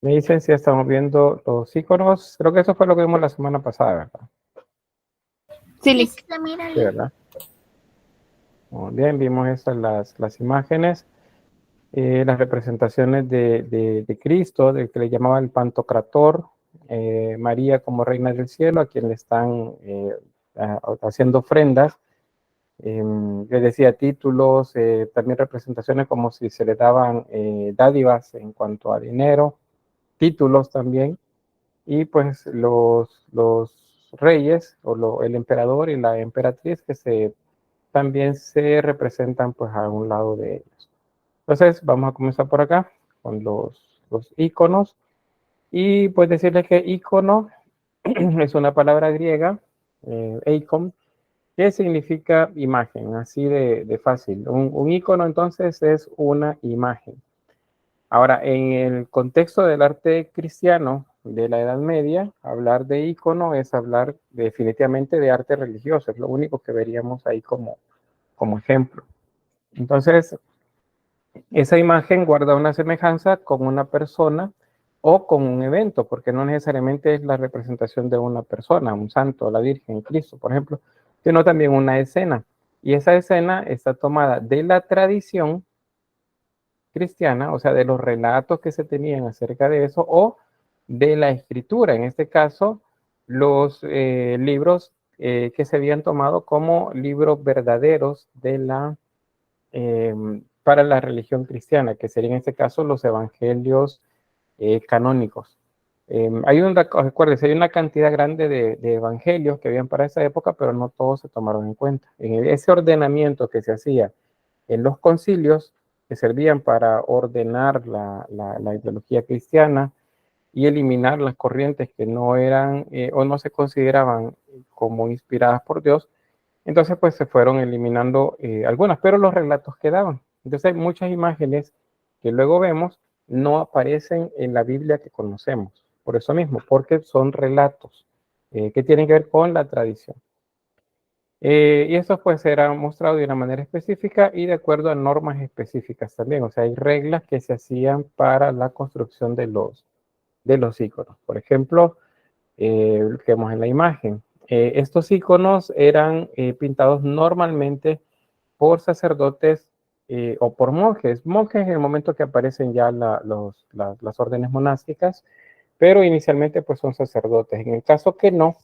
Me dicen si estamos viendo los iconos. Creo que eso fue lo que vimos la semana pasada, ¿verdad? Sí, Sí, Liz. se mira Sí, bien. ¿verdad? Muy bien, vimos estas las imágenes, las representaciones de Cristo, del que le llamaba el Pantocrator, María como reina del cielo, a quien le están haciendo ofrendas. Les decía títulos, también representaciones como si se le daban dádivas en cuanto a dinero, títulos también, y pues los reyes, el emperador y la emperatriz también se representan pues a un lado de ellos. Entonces vamos a comenzar por acá con los iconos, y pues decirles que icono es una palabra griega, eikon, ¿qué significa imagen? Así de fácil. Un icono entonces es una imagen. Ahora, en el contexto del arte cristiano de la Edad Media, hablar de icono es hablar definitivamente de arte religioso. Es lo único que veríamos ahí como ejemplo. Entonces, esa imagen guarda una semejanza con una persona o con un evento, porque no necesariamente es la representación de una persona, un santo, la Virgen, Cristo, por ejemplo, sino también una escena. Y esa escena está tomada de la tradición cristiana, o sea, de los relatos que se tenían acerca de eso, o de la escritura, en este caso, los libros que se habían tomado como libros verdaderos eh, para la religión cristiana, que serían en este caso los evangelios canónicos. Recuerden, hay una cantidad grande de evangelios que habían para esa época, pero no todos se tomaron en cuenta. En ese ordenamiento que se hacía en los concilios, que servían para ordenar la ideología cristiana y eliminar las corrientes que no eran o no se consideraban como inspiradas por Dios, entonces pues se fueron eliminando algunas, pero los relatos quedaban. Entonces hay muchas imágenes que luego vemos no aparecen en la Biblia que conocemos, por eso mismo, porque son relatos que tienen que ver con la tradición. Y eso pues será mostrado de una manera específica y de acuerdo a normas específicas también. O sea, hay reglas que se hacían para la construcción de los iconos. Por ejemplo, lo que vemos en la imagen. Estos iconos eran pintados normalmente por sacerdotes o por monjes. Monjes en el momento que aparecen ya las órdenes monásticas, pero inicialmente pues son sacerdotes. En el caso que no,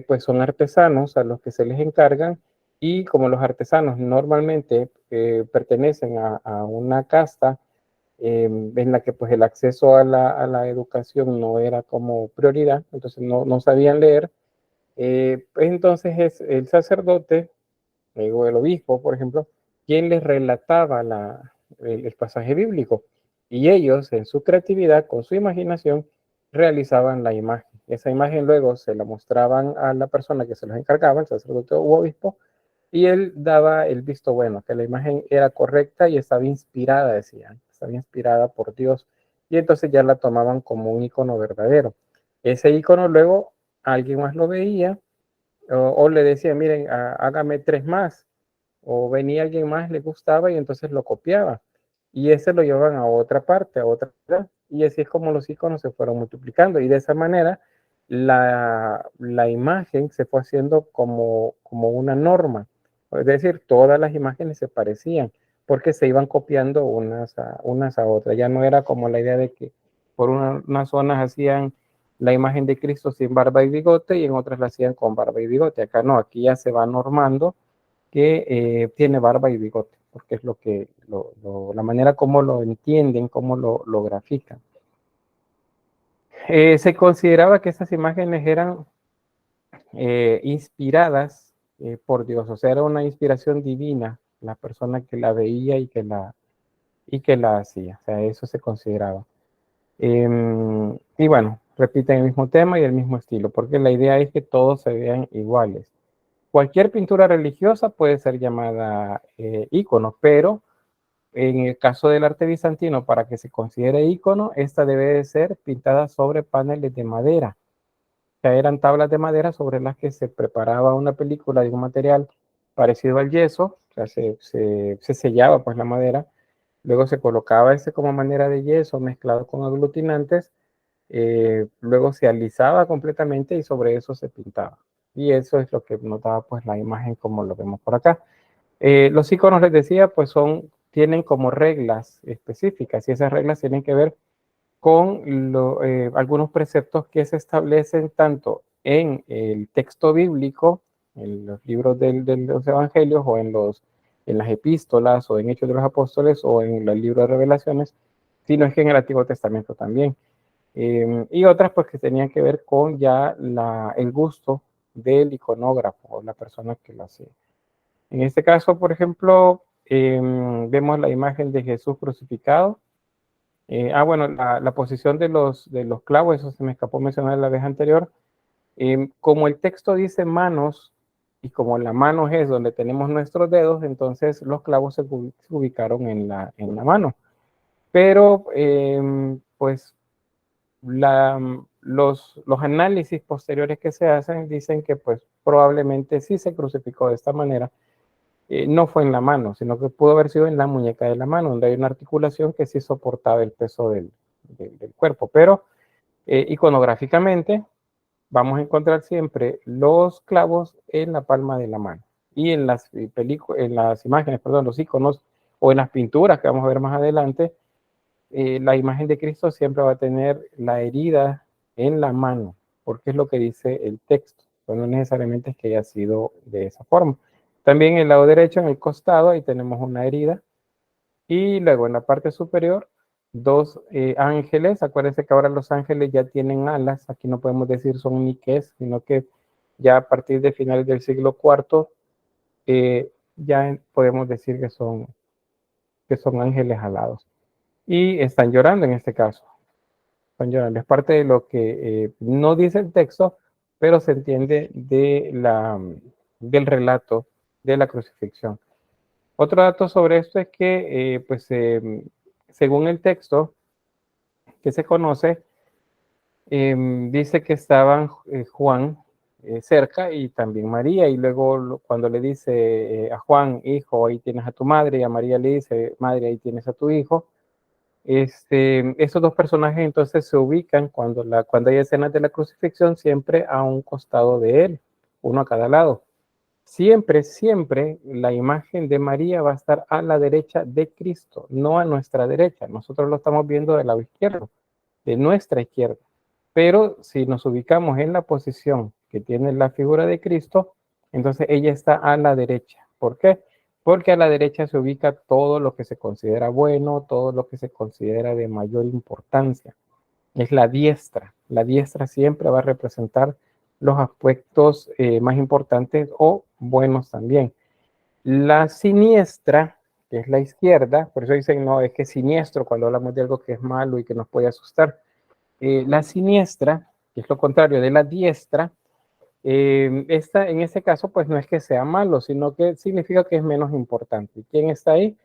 pues son artesanos a los que se les encargan, y como los artesanos normalmente pertenecen a una casta en la que pues el acceso a la educación no era como prioridad, entonces no sabían leer, pues entonces es el sacerdote o el obispo, por ejemplo, quien les relataba el pasaje bíblico, y ellos en su creatividad, con su imaginación, realizaban la imagen. Esa imagen luego se la mostraban a la persona que se los encargaba, el sacerdote u obispo, y él daba el visto bueno, que la imagen era correcta y estaba inspirada, decían, estaba inspirada por Dios, y entonces ya la tomaban como un icono verdadero. Ese icono luego alguien más lo veía o le decía, miren, hágame 3 más, o venía alguien más, le gustaba y entonces lo copiaba, y ese lo llevaban a otra parte, a otra ciudad, y así es como los iconos se fueron multiplicando, y de esa manera la imagen se fue haciendo como una norma, es decir, todas las imágenes se parecían, porque se iban copiando unas a otras, ya no era como la idea de que por unas zonas hacían la imagen de Cristo sin barba y bigote y en otras la hacían con barba y bigote. Acá no, aquí ya se va normando que tiene barba y bigote, porque es la manera como lo entienden, como lo grafican. Se consideraba que estas imágenes eran inspiradas por Dios, o sea, era una inspiración divina la persona que la veía y que la hacía, o sea, eso se consideraba. Y bueno, repiten el mismo tema y el mismo estilo, porque la idea es que todos se vean iguales. Cualquier pintura religiosa puede ser llamada ícono, pero en el caso del arte bizantino, para que se considere ícono, esta debe de ser pintada sobre paneles de madera. O sea, eran tablas de madera sobre las que se preparaba una película de un material parecido al yeso, o sea, se sellaba pues la madera, luego se colocaba ese como manera de yeso mezclado con aglutinantes, luego se alisaba completamente y sobre eso se pintaba. Y eso es lo que nos daba pues la imagen como lo vemos por acá. Los iconos, les decía, pues tienen como reglas específicas y esas reglas tienen que ver con algunos preceptos que se establecen tanto en el texto bíblico, en los libros de los evangelios o en las epístolas o en Hechos de los Apóstoles o en el libro de Revelaciones, sino es que en el Antiguo Testamento también. Y otras pues que tenían que ver con ya el gusto del iconógrafo o la persona que lo hacía. En este caso, por ejemplo, vemos la imagen de Jesús crucificado. Bueno, la posición de los clavos, eso se me escapó mencionar la vez anterior. Como el texto dice manos, y como la mano es donde tenemos nuestros dedos, entonces los clavos se ubicaron en la mano. Pero, pues, los análisis posteriores que se hacen dicen que pues probablemente sí se crucificó de esta manera. No fue en la mano, sino que pudo haber sido en la muñeca de la mano, donde hay una articulación que sí soportaba el peso del cuerpo. Pero iconográficamente vamos a encontrar siempre los clavos en la palma de la mano. Y en las imágenes, perdón, los iconos o en las pinturas que vamos a ver más adelante, la imagen de Cristo siempre va a tener la herida en la mano, porque es lo que dice el texto. Pero no necesariamente es que haya sido de esa forma. También en el lado derecho, en el costado, ahí tenemos una herida. Y luego en la parte superior, dos ángeles. Acuérdense que ahora los ángeles ya tienen alas. Aquí no podemos decir son niques, sino que ya a partir de finales del siglo IV, ya podemos decir que son ángeles alados. Y están llorando en este caso. Están llorando. Es parte de lo que no dice el texto, pero se entiende del relato de la crucifixión. Otro dato sobre esto es que, según el texto que se conoce, dice que estaban Juan cerca y también María, y luego cuando le dice a Juan, hijo, ahí tienes a tu madre, y a María le dice, madre, ahí tienes a tu hijo. Esos dos personajes entonces se ubican cuando hay escenas de la crucifixión siempre a un costado de él, uno a cada lado. Siempre, siempre la imagen de María va a estar a la derecha de Cristo, no a nuestra derecha. Nosotros lo estamos viendo del lado izquierdo, de nuestra izquierda. Pero si nos ubicamos en la posición que tiene la figura de Cristo, entonces ella está a la derecha. ¿Por qué? Porque a la derecha se ubica todo lo que se considera bueno, todo lo que se considera de mayor importancia. Es la diestra. La diestra siempre va a representar los aspectos más importantes o buenos también. La siniestra, que es la izquierda, por eso dicen, no, es que es siniestro cuando hablamos de algo que es malo y que nos puede asustar. La siniestra, que es lo contrario de la diestra, esta en ese caso pues no es que sea malo, sino que significa que es menos importante. ¿Quién está ahí?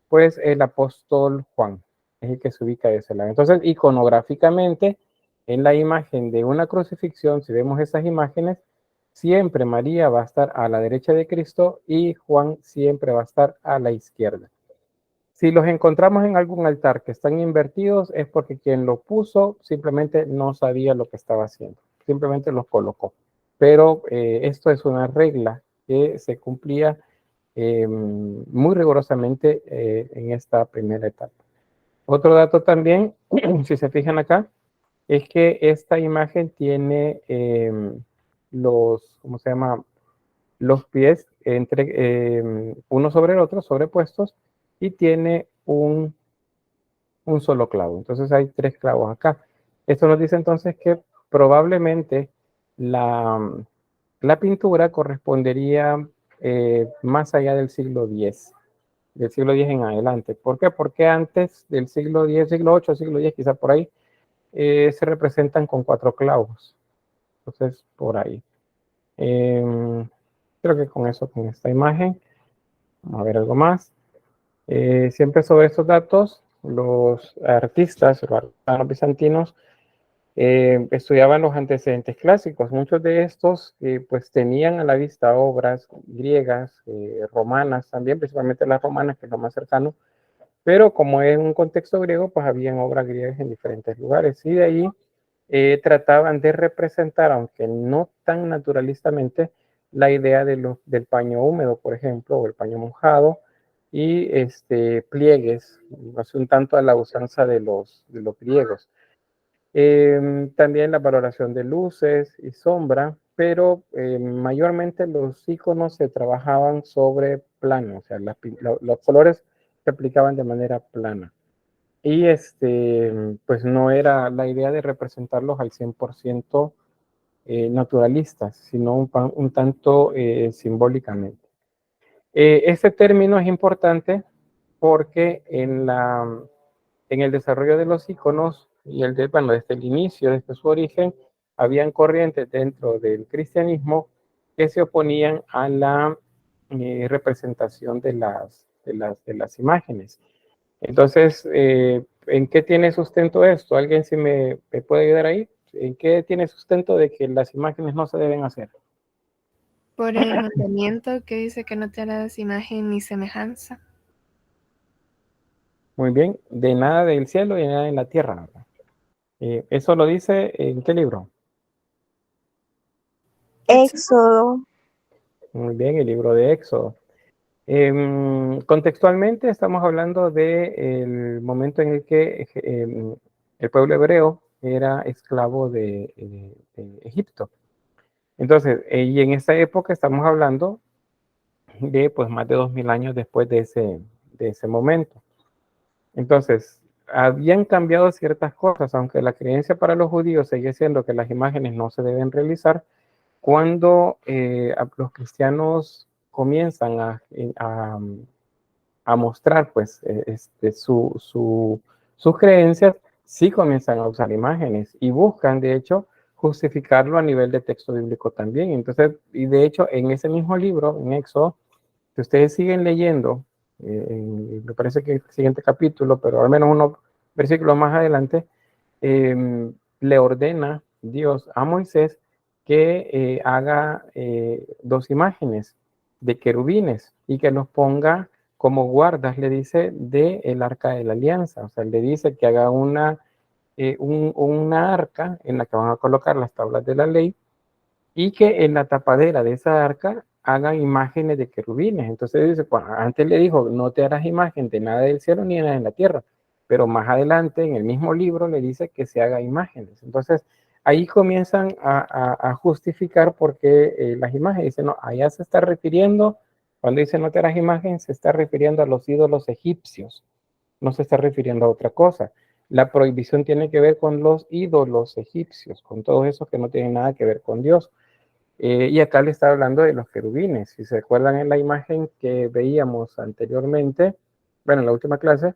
Pues el apóstol Juan, es el que se ubica de ese lado. Entonces, iconográficamente, en la imagen de una crucifixión, si vemos esas imágenes, siempre María va a estar a la derecha de Cristo y Juan siempre va a estar a la izquierda. Si los encontramos en algún altar que están invertidos, es porque quien lo puso simplemente no sabía lo que estaba haciendo, simplemente los colocó. Pero esto es una regla que se cumplía muy rigurosamente en esta primera etapa. Otro dato también, si se fijan acá, es que esta imagen tiene ¿cómo se llama? Los pies uno sobre el otro, sobrepuestos, y tiene un solo clavo. Entonces hay 3 clavos acá. Esto nos dice entonces que probablemente la pintura correspondería más allá del siglo X, del siglo X en adelante. ¿Por qué? Porque antes del siglo X, siglo VIII, siglo X, quizá por ahí, se representan con 4 clavos. Entonces, por ahí. Creo que con eso, con esta imagen, vamos a ver algo más. Siempre sobre estos datos, los artistas, los artesanos bizantinos, estudiaban los antecedentes clásicos. Muchos de estos pues tenían a la vista obras griegas, romanas también, principalmente las romanas, que es lo más cercano, Pero como es un contexto griego, pues habían obras griegas en diferentes lugares. Y de ahí trataban de representar, aunque no tan naturalistamente, la idea del paño húmedo, por ejemplo, o el paño mojado, y pliegues, hace un tanto a la usanza de los griegos. También la valoración de luces y sombra, pero mayormente los iconos se trabajaban sobre plano, o sea, los colores se aplicaban de manera plana. Y pues no era la idea de representarlos al 100% naturalistas, sino un tanto simbólicamente. Este término es importante porque en el desarrollo de los iconos y bueno, desde el inicio, desde su origen, habían corrientes dentro del cristianismo que se oponían a la representación de las imágenes. Entonces, ¿en qué tiene sustento esto? ¿Alguien si me puede ayudar ahí? ¿En qué tiene sustento de que las imágenes no se deben hacer? Por el mandamiento que dice que no te harás imagen ni semejanza. Muy bien, de nada del cielo y de nada en la tierra, ¿verdad? ¿Eso lo dice en qué libro? Éxodo. Muy bien, el libro de Éxodo. Contextualmente estamos hablando del momento en el que el pueblo hebreo era esclavo de Egipto. Entonces, y en esta época estamos hablando de pues más de 2000 años después de ese momento. Entonces, habían cambiado ciertas cosas, aunque la creencia para los judíos sigue siendo que las imágenes no se deben realizar. Cuando los cristianos comienzan a mostrar pues sus creencias, sí comienzan a usar imágenes y buscan de hecho justificarlo a nivel de texto bíblico también. Entonces, y de hecho en ese mismo libro, en Éxodo, si ustedes siguen leyendo, me parece que el siguiente capítulo, pero al menos unos versículos más adelante, le ordena Dios a Moisés que haga dos imágenes de querubines y que los ponga como guardas, le dice, del arca de la alianza. O sea, le dice que haga una arca en la que van a colocar las tablas de la ley y que en la tapadera de esa arca hagan imágenes de querubines. Entonces dice, pues, antes le dijo, no te harás imagen de nada del cielo ni de nada en la tierra, pero más adelante en el mismo libro le dice que se haga imágenes. Entonces ahí comienzan a justificar por qué las imágenes. Dicen, no, allá se está refiriendo, cuando dice no te harás imagen, se está refiriendo a los ídolos egipcios, no se está refiriendo a otra cosa. La prohibición tiene que ver con los ídolos egipcios, con todos esos que no tienen nada que ver con Dios. Y acá le está hablando de los querubines. Si se acuerdan en la imagen que veíamos anteriormente, bueno, en la última clase,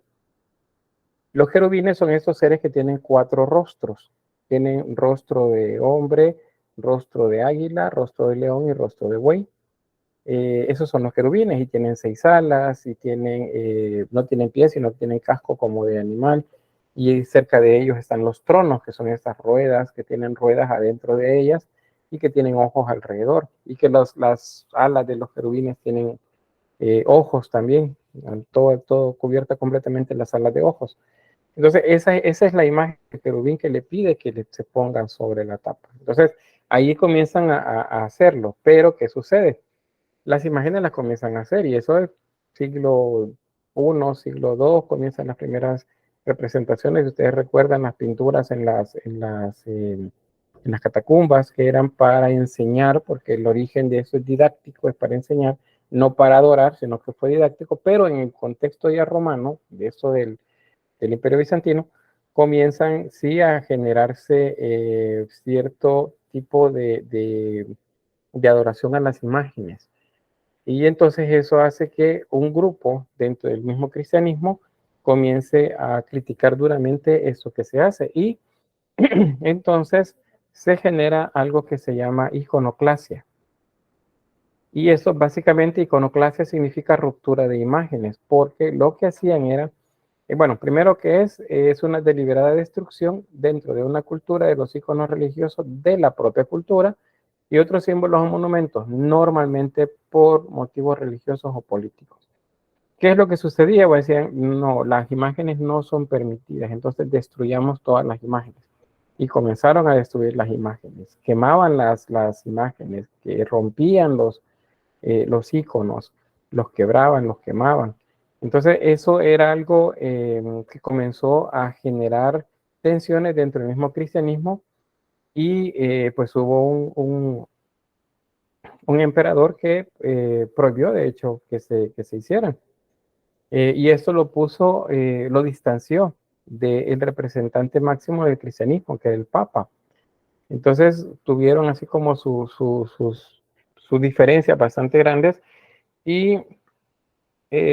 los querubines son estos seres que tienen 4 rostros. Tienen rostro de hombre, rostro de águila, rostro de león y rostro de buey. Esos son los querubines y tienen 6 alas y no tienen pies, sino que tienen casco como de animal. Y cerca de ellos están los tronos, que son estas ruedas, que tienen ruedas adentro de ellas y que tienen ojos alrededor. Y que las alas de los querubines tienen ojos también, todo cubierta completamente las alas de ojos. Entonces, esa es la imagen de querubín que le pide que se pongan sobre la tapa. Entonces, ahí comienzan a hacerlo. Pero, ¿qué sucede? Las imágenes las comienzan a hacer y eso es siglo I, siglo II, comienzan las primeras representaciones. Si ustedes recuerdan las pinturas en las catacumbas que eran para enseñar, porque el origen de eso es didáctico, es para enseñar, no para adorar, sino que fue didáctico, pero en el contexto ya romano, de eso del Imperio Bizantino, comienzan sí a generarse cierto tipo de adoración a las imágenes. Y entonces eso hace que un grupo dentro del mismo cristianismo comience a criticar duramente eso que se hace. Y entonces se genera algo que se llama iconoclasia. Y eso básicamente, iconoclasia significa ruptura de imágenes, porque lo que hacían era, bueno, primero que es una deliberada destrucción dentro de una cultura de los iconos religiosos de la propia cultura y otros símbolos o monumentos, normalmente por motivos religiosos o políticos. ¿Qué es lo que sucedía? Pues decían, no, las imágenes no son permitidas, entonces destruyamos todas las imágenes. Y comenzaron a destruir las imágenes, quemaban las imágenes, que rompían los iconos, los quebraban, los quemaban. Entonces eso era algo que comenzó a generar tensiones dentro del mismo cristianismo y pues hubo un emperador que prohibió de hecho que se hicieran. Y esto lo puso, lo distanció del representante máximo del cristianismo, que era el Papa. Entonces tuvieron así como sus diferencias bastante grandes y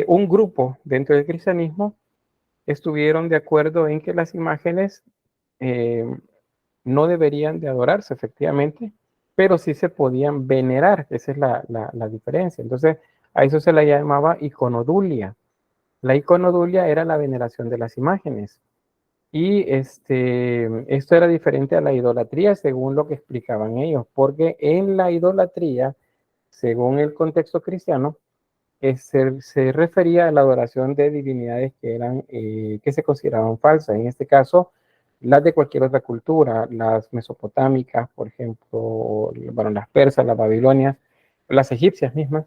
un grupo dentro del cristianismo estuvieron de acuerdo en que las imágenes eh, no deberían de adorarse efectivamente, pero sí se podían venerar, esa es la diferencia. Entonces a eso se le llamaba iconodulia. La iconodulia era la veneración de las imágenes. Y esto era diferente a la idolatría, según lo que explicaban ellos, porque en la idolatría, según el contexto cristiano, se refería a la adoración de divinidades que se consideraban falsas. En este caso, las de cualquier otra cultura, las mesopotámicas, por ejemplo, bueno, las persas, las babilonias, las egipcias mismas,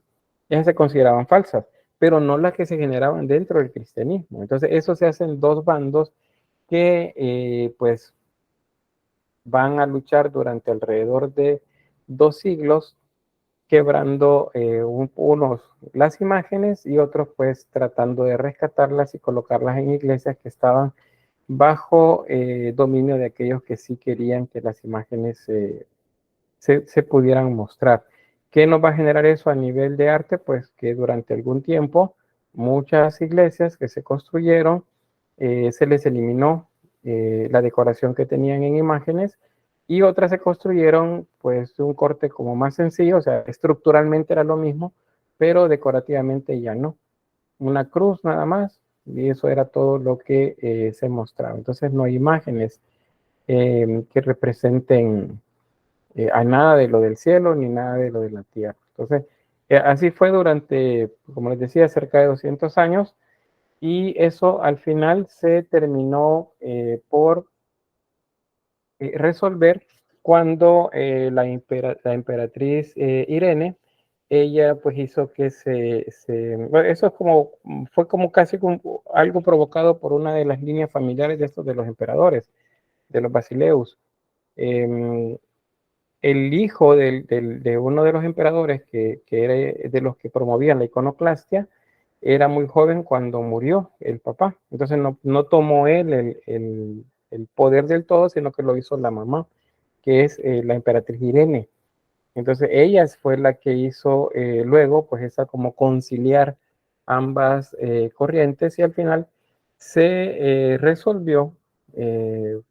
esas se consideraban falsas, pero no las que se generaban dentro del cristianismo. Entonces, eso se hacen dos bandos que pues van a luchar durante alrededor de 2 siglos quebrando unos las imágenes y otros pues tratando de rescatarlas y colocarlas en iglesias que estaban bajo dominio de aquellos que sí querían que las imágenes se pudieran mostrar. ¿Qué nos va a generar eso a nivel de arte? Pues que durante algún tiempo muchas iglesias que se construyeron se les eliminó la decoración que tenían en imágenes y otras se construyeron pues un corte como más sencillo, o sea, estructuralmente era lo mismo, pero decorativamente ya no. Una cruz nada más y eso era todo lo que se mostraba. Entonces no hay imágenes que representen a nada de lo del cielo ni nada de lo de la tierra. Entonces, así fue durante, como les decía, cerca de 200 años y eso al final se terminó por resolver cuando la emperatriz Irene, ella pues hizo que bueno, eso es como, fue como casi como algo provocado por una de las líneas familiares de estos de los emperadores, de los Basileus. Eh, el hijo de uno de los emperadores que era de los que promovían la iconoclastia, era muy joven cuando murió el papá. Entonces no tomó él el poder del todo, sino que lo hizo la mamá, que es la emperatriz Irene. Entonces ella fue la que hizo luego, pues esa como conciliar ambas corrientes y al final se resolvió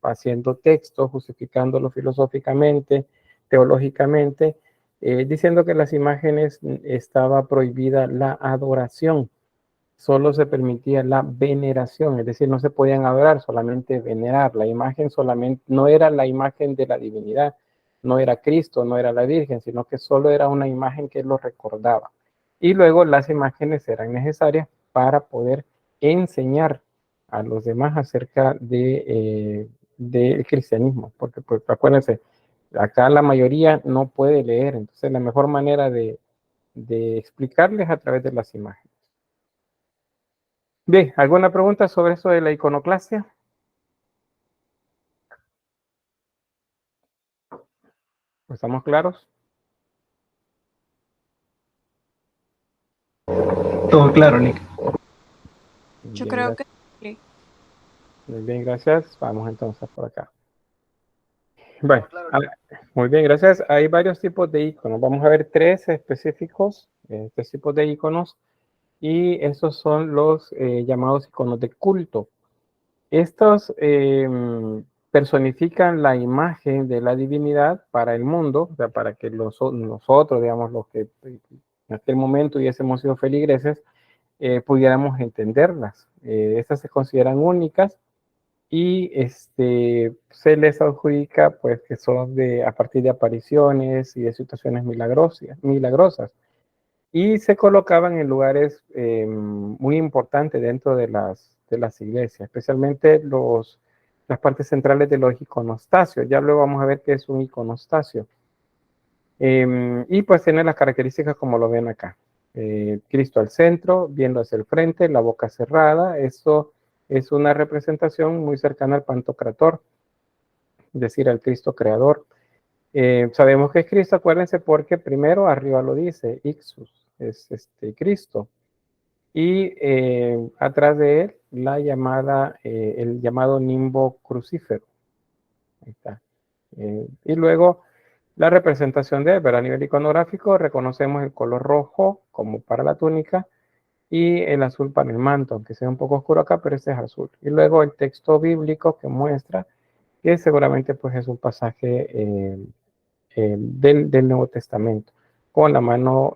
haciendo textos, justificándolo filosóficamente, teológicamente, diciendo que las imágenes estaba prohibida la adoración, solo se permitía la veneración, es decir, no se podían adorar, solamente venerar. La imagen solamente no era la imagen de la divinidad, no era Cristo, no era la Virgen, sino que solo era una imagen que lo recordaba. Y luego las imágenes eran necesarias para poder enseñar a los demás acerca del cristianismo, porque pues acuérdense, acá la mayoría no puede leer, entonces la mejor manera de explicarles a través de las imágenes. Bien, ¿alguna pregunta sobre eso de la iconoclastia? ¿Estamos claros? Todo claro, Nick. Yo Bien, creo que gracias. sí. Muy bien, gracias. Vamos entonces por acá. Bueno, muy bien, gracias. Hay varios tipos de iconos. Vamos a ver tres específicos, tres tipos de iconos, y esos son los llamados iconos de culto. Estos personifican la imagen de la divinidad para el mundo, o sea, para que nosotros, digamos, los que en aquel momento hubiésemos sido feligreses, pudiéramos entenderlas. Estas se consideran únicas y se les adjudica pues que son a partir de apariciones y de situaciones milagrosas. y se colocaban en lugares muy importantes dentro de las iglesias, especialmente las partes centrales de los iconostasios. Ya luego vamos a ver qué es un iconostasio. Y pues tiene las características como lo ven acá. Cristo al centro, viendo hacia el frente, la boca cerrada. Esto es una representación muy cercana al Pantocrator, es decir, al Cristo creador. Sabemos que es Cristo, acuérdense, porque primero arriba lo dice, Ixus, es Cristo. Y atrás de él, el llamado nimbo crucífero. Ahí está. Y luego la representación de él, pero a nivel iconográfico reconocemos el color rojo como para la túnica y el azul para el manto, aunque sea un poco oscuro acá, pero este es azul. Y luego el texto bíblico que muestra que seguramente pues es un pasaje del Nuevo Testamento. Con la mano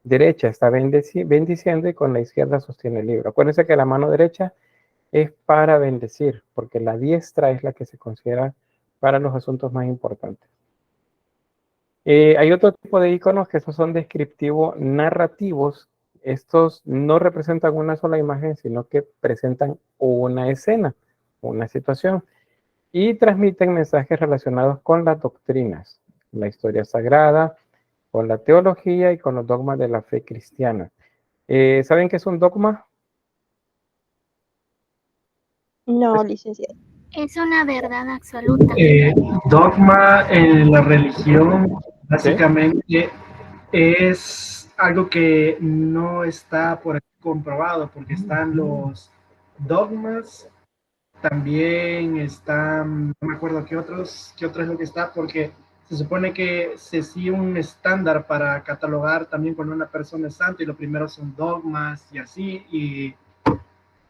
derecha está bendiciendo y con la izquierda sostiene el libro. Acuérdense que la mano derecha es para bendecir, porque la diestra es la que se considera para los asuntos más importantes. Hay otro tipo de iconos que estos son descriptivos narrativos. Estos no representan una sola imagen, sino que presentan una escena, una situación, y transmiten mensajes relacionados con las doctrinas, la historia sagrada, con la teología y con los dogmas de la fe cristiana. ¿Saben qué es un dogma? No, licenciado. Es una verdad absoluta. Dogma en la religión ¿Sí? básicamente es algo que no está por aquí comprobado, porque están los dogmas, también están, no me acuerdo qué otros es lo que está, porque se supone que se sigue un estándar para catalogar también cuando una persona es santa, y lo primero son dogmas y así,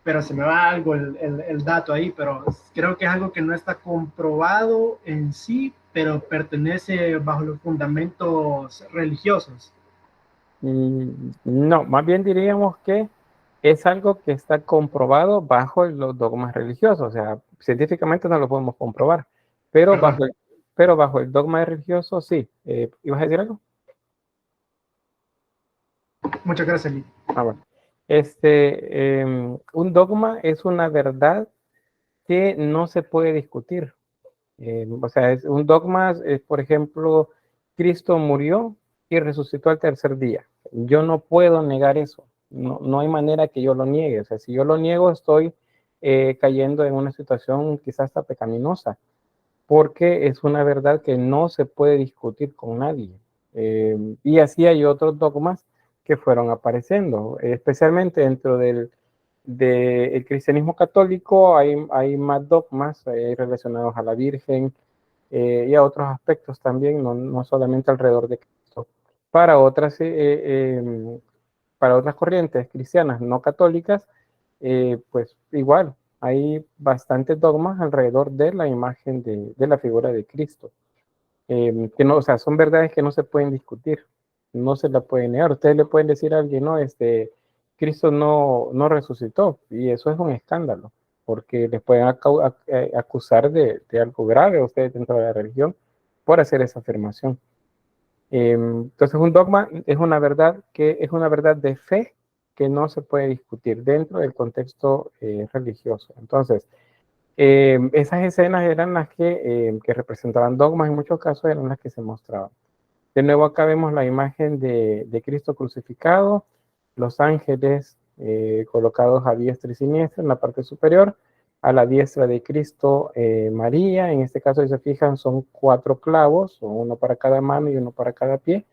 pero se me va algo el dato ahí, pero creo que es algo que no está comprobado en sí, pero pertenece bajo los fundamentos religiosos. No, más bien diríamos que es algo que está comprobado bajo los dogmas religiosos, o sea, científicamente no lo podemos comprobar, pero bajo el dogma religioso sí. ¿Ibas a decir algo? Muchas gracias, Lee. Bueno. Un dogma es una verdad que no se puede discutir. O sea, un dogma es, por ejemplo, Cristo murió y resucitó al tercer día. Yo no puedo negar eso. No hay manera que yo lo niegue. O sea, si yo lo niego, estoy cayendo en una situación quizás hasta pecaminosa, porque es una verdad que no se puede discutir con nadie. Y así hay otros dogmas que fueron apareciendo, especialmente dentro del cristianismo católico hay más dogmas relacionados a la Virgen y a otros aspectos también, no solamente alrededor de Cristo. Para para otras corrientes cristianas no católicas, pues igual, hay bastantes dogmas alrededor de la imagen de la figura de Cristo. Que no, o sea, son verdades que no se pueden discutir, no se la pueden negar. Ustedes le pueden decir a alguien, no, Cristo no resucitó, y eso es un escándalo, porque les pueden acusar de algo grave a ustedes dentro de la religión por hacer esa afirmación. Entonces, un dogma es una verdad de fe que no se puede discutir dentro del contexto religioso. Entonces, esas escenas eran las que representaban dogmas, en muchos casos eran las que se mostraban. De nuevo acá vemos la imagen de Cristo crucificado, los ángeles colocados a diestra y siniestra en la parte superior, a la diestra de Cristo María, en este caso si se fijan son 4 clavos, uno para cada mano y uno para cada pie.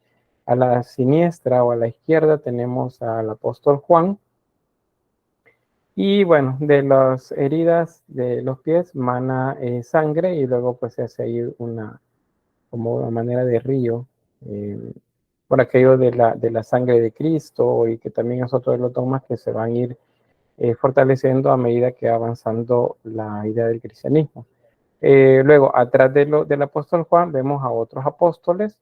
A la siniestra o a la izquierda tenemos al apóstol Juan. Y bueno, de las heridas de los pies mana sangre y luego pues se hace ahí como una manera de río por aquello de la sangre de Cristo, y que también es otro de los dogmas que se van a ir fortaleciendo a medida que va avanzando la idea del cristianismo. Luego, atrás del apóstol Juan vemos a otros apóstoles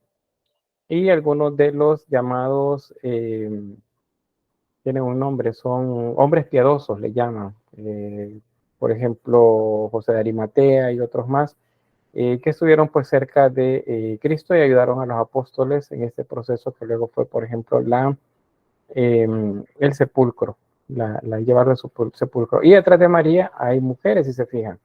y algunos de los llamados tienen un nombre, son hombres piadosos, le llaman. Por ejemplo, José de Arimatea y otros más. que estuvieron pues cerca de Cristo y ayudaron a los apóstoles en este proceso que luego fue, por ejemplo, el sepulcro, llevarlo al sepulcro. Y detrás de María hay mujeres, si se fijan.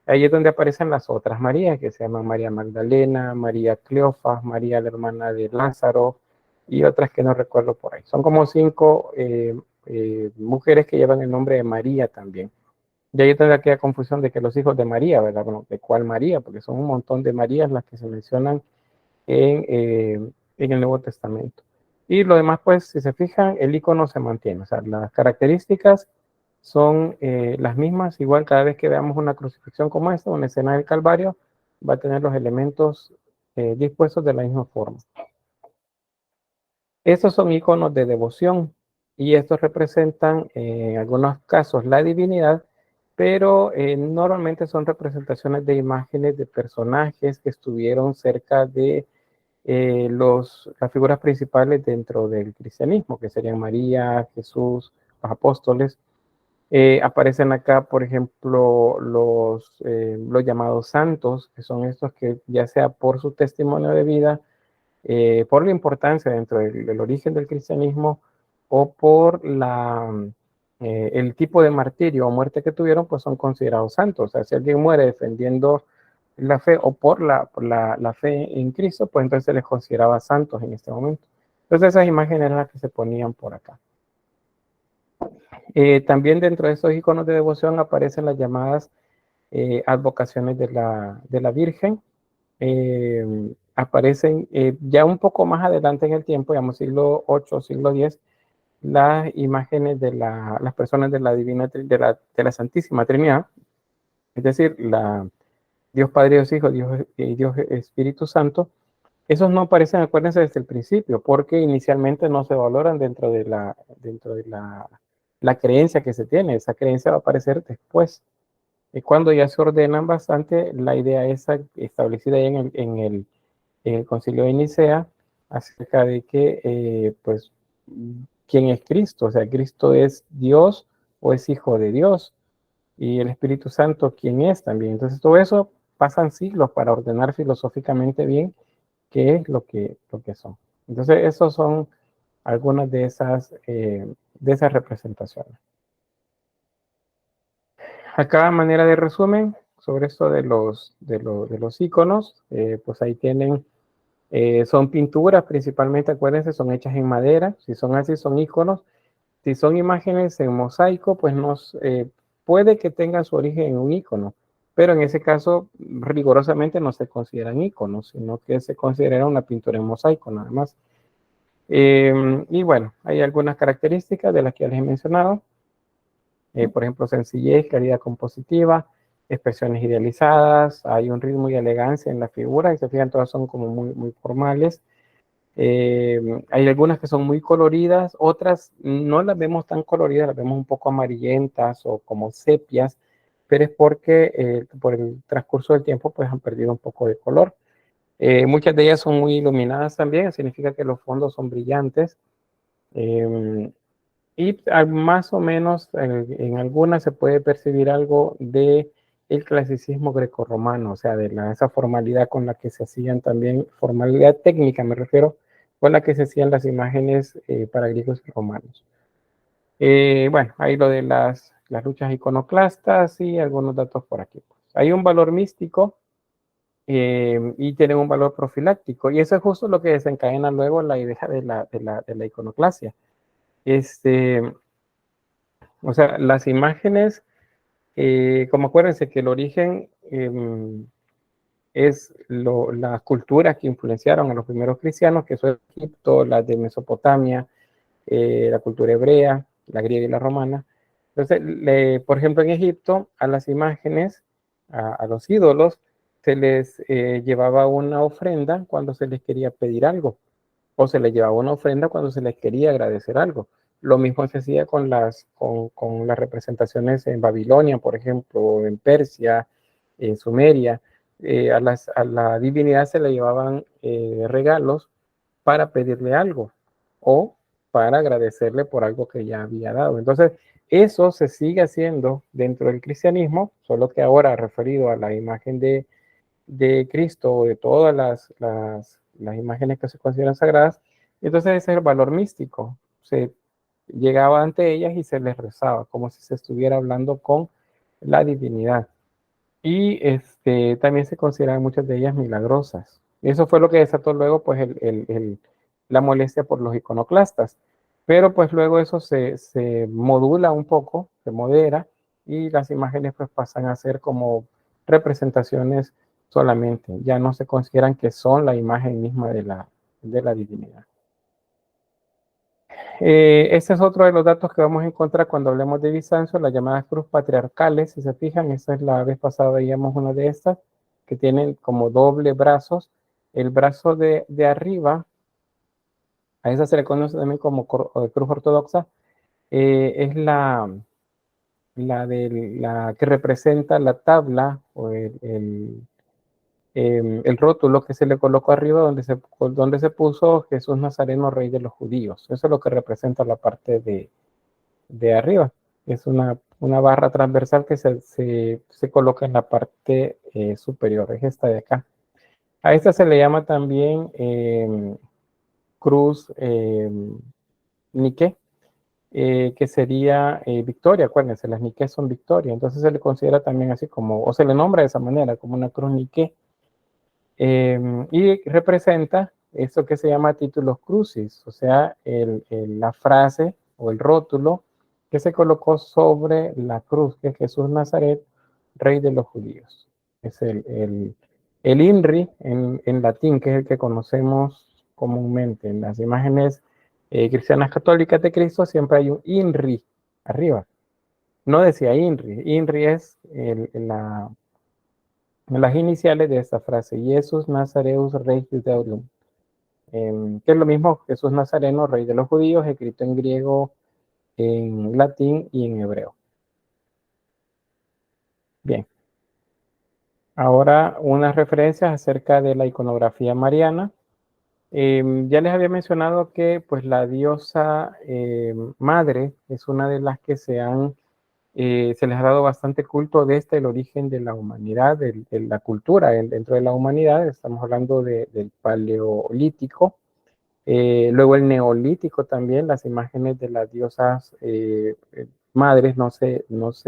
Ahí es donde aparecen las otras Marías, que se llaman María Magdalena, María Cleofas, María la hermana de Lázaro, y otras que no recuerdo por ahí. Son como 5 mujeres que llevan el nombre de María también. Y ahí tendrá aquella confusión de que los hijos de María, ¿verdad? Bueno, ¿de cuál María? Porque son un montón de Marías las que se mencionan en el Nuevo Testamento. Y lo demás, pues, si se fijan, el icono se mantiene. O sea, las características son las mismas. Igual cada vez que veamos una crucifixión como esta, una escena del Calvario, va a tener los elementos dispuestos de la misma forma. Estos son iconos de devoción y estos representan en algunos casos la divinidad, pero normalmente son representaciones de imágenes de personajes que estuvieron cerca de las figuras principales dentro del cristianismo, que serían María, Jesús, los apóstoles. Aparecen acá, por ejemplo, los llamados santos, que son estos que ya sea por su testimonio de vida, por la importancia dentro del origen del cristianismo o por el tipo de martirio o muerte que tuvieron, pues son considerados santos. O sea, si alguien muere defendiendo la fe o por la fe en Cristo, pues entonces se les consideraba santos en este momento. Entonces esas imágenes eran las que se ponían por acá. También dentro de estos iconos de devoción aparecen las llamadas advocaciones de la Virgen. Aparecen ya un poco más adelante en el tiempo, digamos siglo VIII, siglo X, las imágenes de las personas de la Divina, de la Santísima Trinidad, es decir, Dios Padre, Dios Hijo, Dios Espíritu Santo. Esos no aparecen, acuérdense, desde el principio, porque inicialmente no se valoran dentro de la creencia que se tiene. Esa creencia va a aparecer después. Y cuando ya se ordenan bastante, la idea esa establecida ahí en el Concilio de Nicea, acerca de que, pues, ¿quién es Cristo? O sea, ¿Cristo es Dios o es Hijo de Dios? Y el Espíritu Santo, ¿quién es también? Entonces, todo eso pasan siglos para ordenar filosóficamente bien qué es lo que son. Entonces, esos son algunas de esas representaciones. Acá, manera de resumen sobre esto de los iconos, pues ahí tienen, son pinturas principalmente, acuérdense, son hechas en madera. Si son así, son iconos. Si son imágenes en mosaico, pues puede que tengan su origen en un icono, pero en ese caso rigurosamente no se consideran iconos, sino que se considera una pintura en mosaico nada más. Y bueno, hay algunas características de las que ya les he mencionado. Por ejemplo, sencillez, claridad compositiva, expresiones idealizadas, hay un ritmo y elegancia en la figura, y se fijan, todas son como muy, muy formales. Hay algunas que son muy coloridas, otras no las vemos tan coloridas, las vemos un poco amarillentas o como sepias, pero es porque por el transcurso del tiempo pues han perdido un poco de color. Muchas de ellas son muy iluminadas también, significa que los fondos son brillantes. Y más o menos en algunas se puede percibir algo de el clasicismo grecorromano, o sea, de esa formalidad con la que se hacían también, formalidad técnica me refiero, con la que se hacían las imágenes para griegos y romanos. Bueno, ahí lo de las luchas iconoclastas y algunos datos por aquí. Hay un valor místico y tienen un valor profiláctico, y eso es justo lo que desencadena luego la idea de la iconoclasia. O sea, las imágenes, como acuérdense que el origen es las culturas que influenciaron a los primeros cristianos, que son Egipto, las de Mesopotamia, la cultura hebrea, la griega y la romana. Entonces, por ejemplo, en Egipto, a las imágenes, a los ídolos, se les llevaba una ofrenda cuando se les quería pedir algo, o se les llevaba una ofrenda cuando se les quería agradecer algo. Lo mismo se hacía con las representaciones en Babilonia, por ejemplo, en Persia, en Sumeria. A la divinidad se le llevaban regalos para pedirle algo o para agradecerle por algo que ya había dado. Entonces, eso se sigue haciendo dentro del cristianismo, solo que ahora referido a la imagen de de Cristo o de todas las imágenes que se consideran sagradas. Entonces ese es el valor místico. Se llegaba ante ellas y se les rezaba, como si se estuviera hablando con la divinidad. Y también se consideran muchas de ellas milagrosas. Eso fue lo que desató luego pues la molestia por los iconoclastas. Pero pues luego eso se modula un poco, se modera, y las imágenes pues pasan a ser como representaciones solamente. Ya no se consideran que son la imagen misma de la divinidad. Este es otro de los datos que vamos a encontrar cuando hablemos de Bizancio, las llamadas cruz patriarcales. Si se fijan, esta es la vez pasada veíamos una de estas que tienen como doble brazos. El brazo de arriba, a esa se le conoce también como cruz ortodoxa, es la que representa la tabla o el rótulo que se le colocó arriba donde se puso Jesús Nazareno, Rey de los Judíos. Eso es lo que representa la parte de arriba. Es una barra transversal que se coloca en la parte superior. Es esta de acá. A esta se le llama también cruz Nike, que sería victoria. Acuérdense, las Nike son victoria. Entonces se le considera también así como, o se le nombra de esa manera, como una cruz Nike. Y representa esto que se llama títulos crucis, o sea, la frase o el rótulo que se colocó sobre la cruz, que es Jesús Nazaret, Rey de los Judíos. Es el INRI en latín, que es el que conocemos comúnmente. En las imágenes cristianas católicas de Cristo siempre hay un INRI arriba. No decía INRI. INRI es las iniciales de esta frase: Jesús Nazareus Rei Judaeum, que es lo mismo, Jesús Nazareno, Rey de los Judíos, escrito en griego, en latín y en hebreo. Bien. Ahora unas referencias acerca de la iconografía mariana. Ya les había mencionado que pues la diosa madre es una de las que se les ha dado bastante culto desde el origen de la humanidad, de la cultura dentro de la humanidad. Estamos hablando del paleolítico, luego el neolítico también. Las imágenes de las diosas madres no se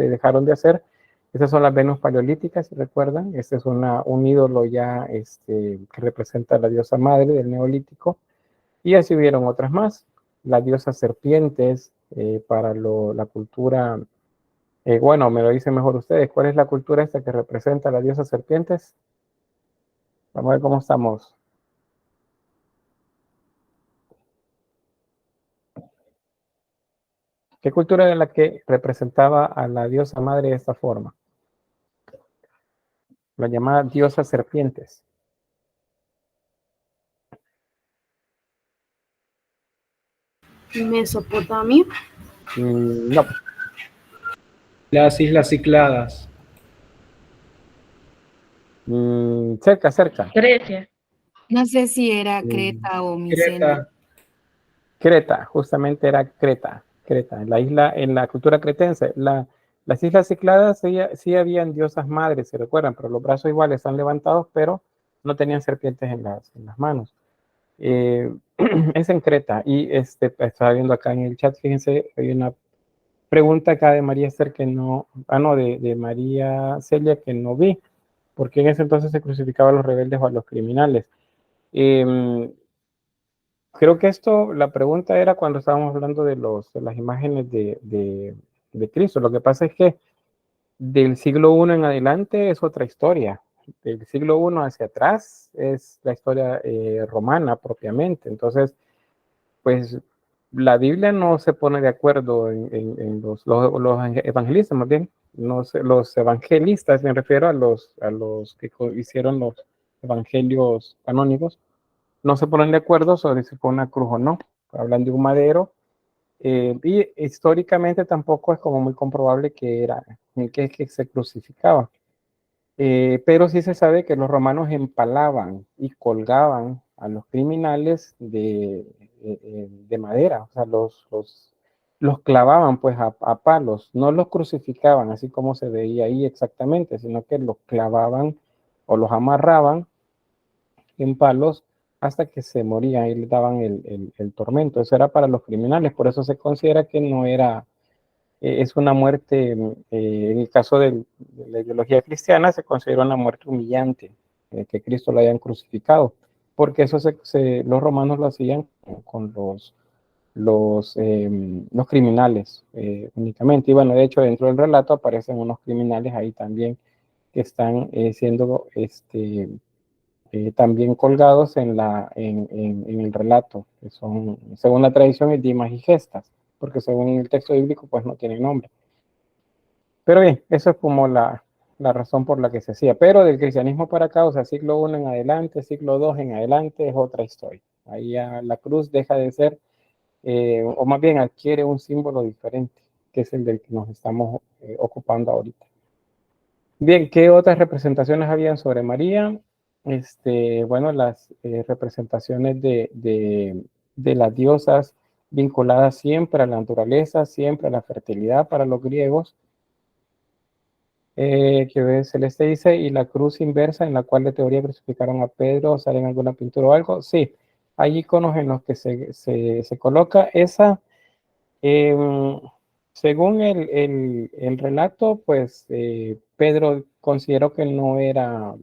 dejaron de hacer. Estas son las Venus paleolíticas, si recuerdan. Este es un ídolo ya que representa a la diosa madre del neolítico. Y así hubieron otras más. Las diosas serpientes para la cultura. Bueno, me lo dicen mejor ustedes. ¿Cuál es la cultura esta que representa a las diosas serpientes? Vamos a ver cómo estamos. ¿Qué cultura era la que representaba a la diosa madre de esta forma? La llamada diosas serpientes. Mesopotamia. No. Las Islas Cícladas. Cerca. Grecia. No sé si era Creta o Micenas. Creta, justamente era Creta. La isla, en la cultura cretense. Las Islas Cícladas sí habían diosas madres, se recuerdan, pero los brazos igual están levantados, pero no tenían serpientes en las manos. Es en Creta. Y estaba viendo acá en el chat, fíjense, hay una pregunta acá de María Esther que no, de María Celia que no vi, porque en ese entonces se crucificaba a los rebeldes o a los criminales. Creo que la pregunta era cuando estábamos hablando de las imágenes de Cristo. Lo que pasa es que del siglo I en adelante es otra historia. Del siglo I hacia atrás es la historia romana propiamente. Entonces, pues la Biblia no se pone de acuerdo en los evangelistas, más bien. No sé, los evangelistas, me refiero a los que hicieron los evangelios canónicos, no se ponen de acuerdo sobre si fue una cruz o no. Hablan de un madero. Y históricamente tampoco es como muy comprobable que se crucificaba. Pero sí se sabe que los romanos empalaban y colgaban a los criminales de madera. O sea, los clavaban pues a palos. No los crucificaban así como se veía ahí exactamente, sino que los clavaban o los amarraban en palos hasta que se morían y les daban el tormento. Eso era para los criminales, por eso se considera que no era, es una muerte, en el caso de la ideología cristiana, se considera una muerte humillante, que Cristo lo hayan crucificado, porque eso los romanos lo hacían con los criminales únicamente. Y bueno, de hecho, dentro del relato aparecen unos criminales ahí también que están siendo también colgados en el relato, que son, según la tradición, dimas y gestas, porque según el texto bíblico, pues no tienen nombre. Pero bien, eso es como la razón por la que se hacía. Pero del cristianismo para acá, o sea, siglo I en adelante, siglo II en adelante, es otra historia. Ahí ya la cruz deja de ser, o más bien adquiere un símbolo diferente, que es el del que nos estamos ocupando ahorita. Bien, ¿qué otras representaciones habían sobre María? Bueno, las representaciones de las diosas vinculadas siempre a la naturaleza, siempre a la fertilidad para los griegos, que Celeste dice, y la cruz inversa en la cual de teoría crucificaron a Pedro, ¿sale en alguna pintura o algo? Sí, hay iconos en los que se coloca esa. Según el relato, pues Pedro consideró que no era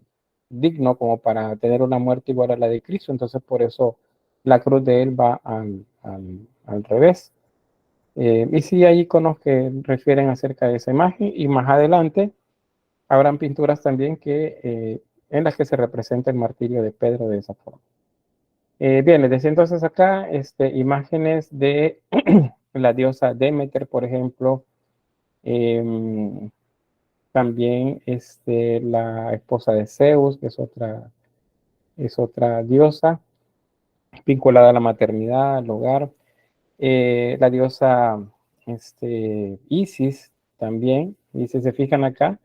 digno como para tener una muerte igual a la de Cristo, entonces por eso la cruz de él va al revés. Y sí hay iconos que refieren acerca de esa imagen, y más adelante habrán pinturas también en las que se representa el martirio de Pedro de esa forma. Bien, les decía entonces acá imágenes de la diosa Demeter, por ejemplo, también la esposa de Zeus, que es otra diosa vinculada a la maternidad, al hogar. La diosa Isis también, y si se fijan acá,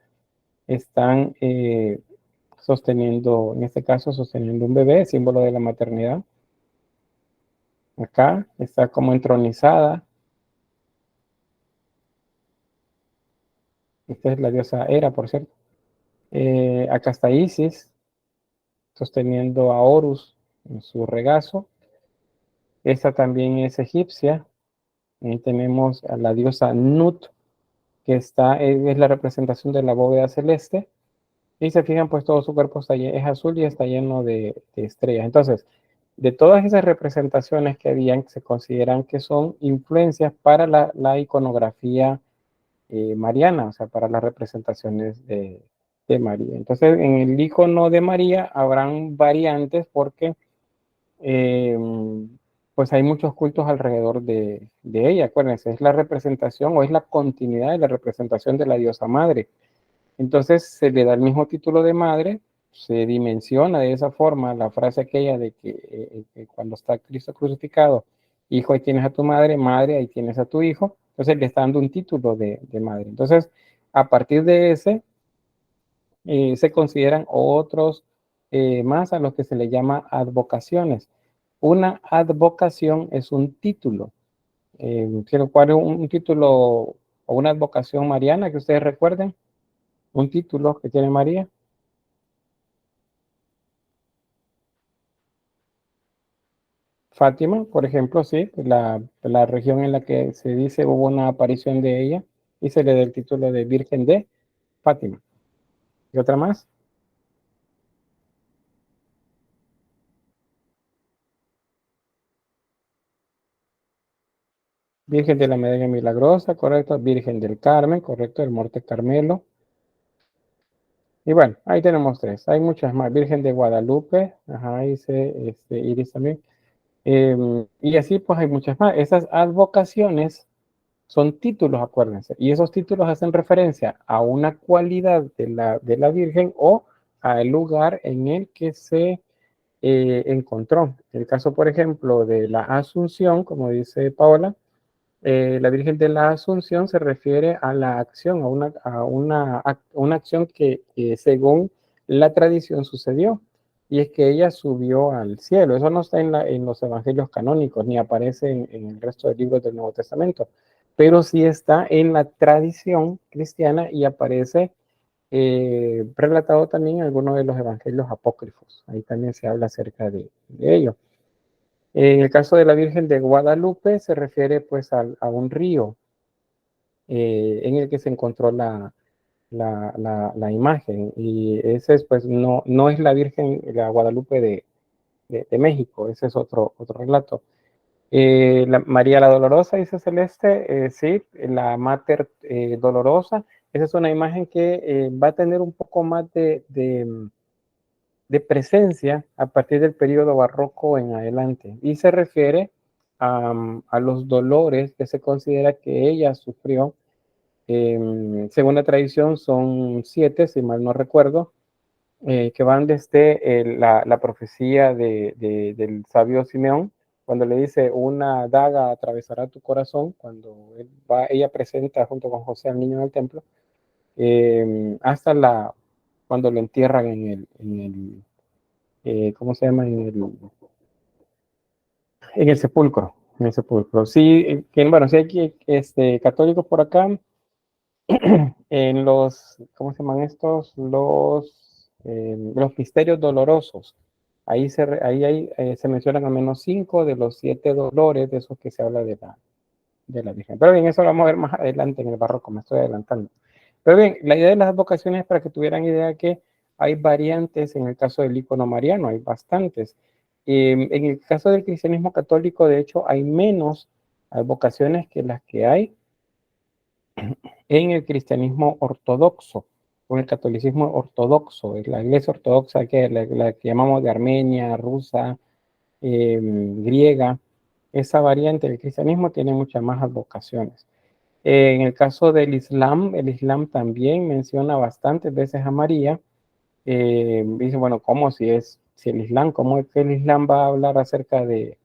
están sosteniendo, en este caso, sosteniendo un bebé, símbolo de la maternidad. Acá está como entronizada. Esta es la diosa Hera, por cierto. Acá está Isis, sosteniendo a Horus en su regazo. Esta también es egipcia. Ahí tenemos a la diosa Nut, que es la representación de la bóveda celeste. Y se fijan, pues todo su cuerpo es azul y está lleno de estrellas. Entonces, de todas esas representaciones que habían, se consideran que son influencias para la iconografía mariana, o sea, para las representaciones de María. Entonces, en el icono de María habrán variantes porque pues hay muchos cultos alrededor de ella. Acuérdense, es la representación o es la continuidad de la representación de la diosa madre. Entonces se le da el mismo título de madre, se dimensiona de esa forma la frase aquella de que cuando está Cristo crucificado, hijo, ahí tienes a tu madre, madre, ahí tienes a tu hijo. Entonces le está dando un título de madre. Entonces, a partir de ese, se consideran otros más a los que se le llama advocaciones. Una advocación es un título. ¿Cuál es un título o una advocación mariana que ustedes recuerden? Un título que tiene María. Fátima, por ejemplo, sí, la región en la que se dice hubo una aparición de ella y se le da el título de Virgen de Fátima. ¿Y otra más? Virgen de la Medalla Milagrosa, correcto. Virgen del Carmen, correcto. El Monte Carmelo. Y bueno, ahí tenemos tres. Hay muchas más. Virgen de Guadalupe, ajá, dice Iris también. Y así pues hay muchas más. Esas advocaciones son títulos, acuérdense. Y esos títulos hacen referencia a una cualidad de la Virgen o al lugar en el que se encontró. El caso, por ejemplo, de la Asunción, como dice Paola, la Virgen de la Asunción se refiere a la acción, a una acción que según la tradición sucedió, y es que ella subió al cielo. Eso no está en los evangelios canónicos, ni aparece en el resto de libros del Nuevo Testamento, pero sí está en la tradición cristiana y aparece relatado también en algunos de los evangelios apócrifos. Ahí también se habla acerca de ello. En el caso de la Virgen de Guadalupe se refiere pues a un río en el que se encontró la imagen, y ese es, pues no es la Virgen, la Guadalupe de México, ese es otro relato. María la Dolorosa, dice Celeste, sí, la Mater Dolorosa, esa es una imagen que va a tener un poco más de presencia a partir del periodo barroco en adelante, y se refiere a los dolores que se considera que ella sufrió. Según la tradición son 7, si mal no recuerdo, que van desde la profecía del sabio Simeón, cuando le dice una daga atravesará tu corazón, cuando ella presenta junto con José al niño en el templo, hasta cuando lo entierran ¿cómo se llama? En el sepulcro. En el sepulcro. Sí, bueno, sí hay católicos por acá, en ¿cómo se llaman estos? Los misterios dolorosos. Ahí se mencionan al menos 5 de los 7 dolores de esos que se habla de la Virgen. Pero bien, eso lo vamos a ver más adelante en el barroco, me estoy adelantando. Pero bien, la idea de las advocaciones es para que tuvieran idea que hay variantes en el caso del icono mariano, hay bastantes. En el caso del cristianismo católico, de hecho, hay menos advocaciones que las que hay en el cristianismo ortodoxo, o el catolicismo ortodoxo, es la iglesia ortodoxa la que llamamos de Armenia, rusa, griega. Esa variante del cristianismo tiene muchas más advocaciones. En el caso del Islam, el Islam también menciona bastantes veces a María. Dice, bueno, ¿cómo si el Islam, cómo es que el Islam va a hablar acerca de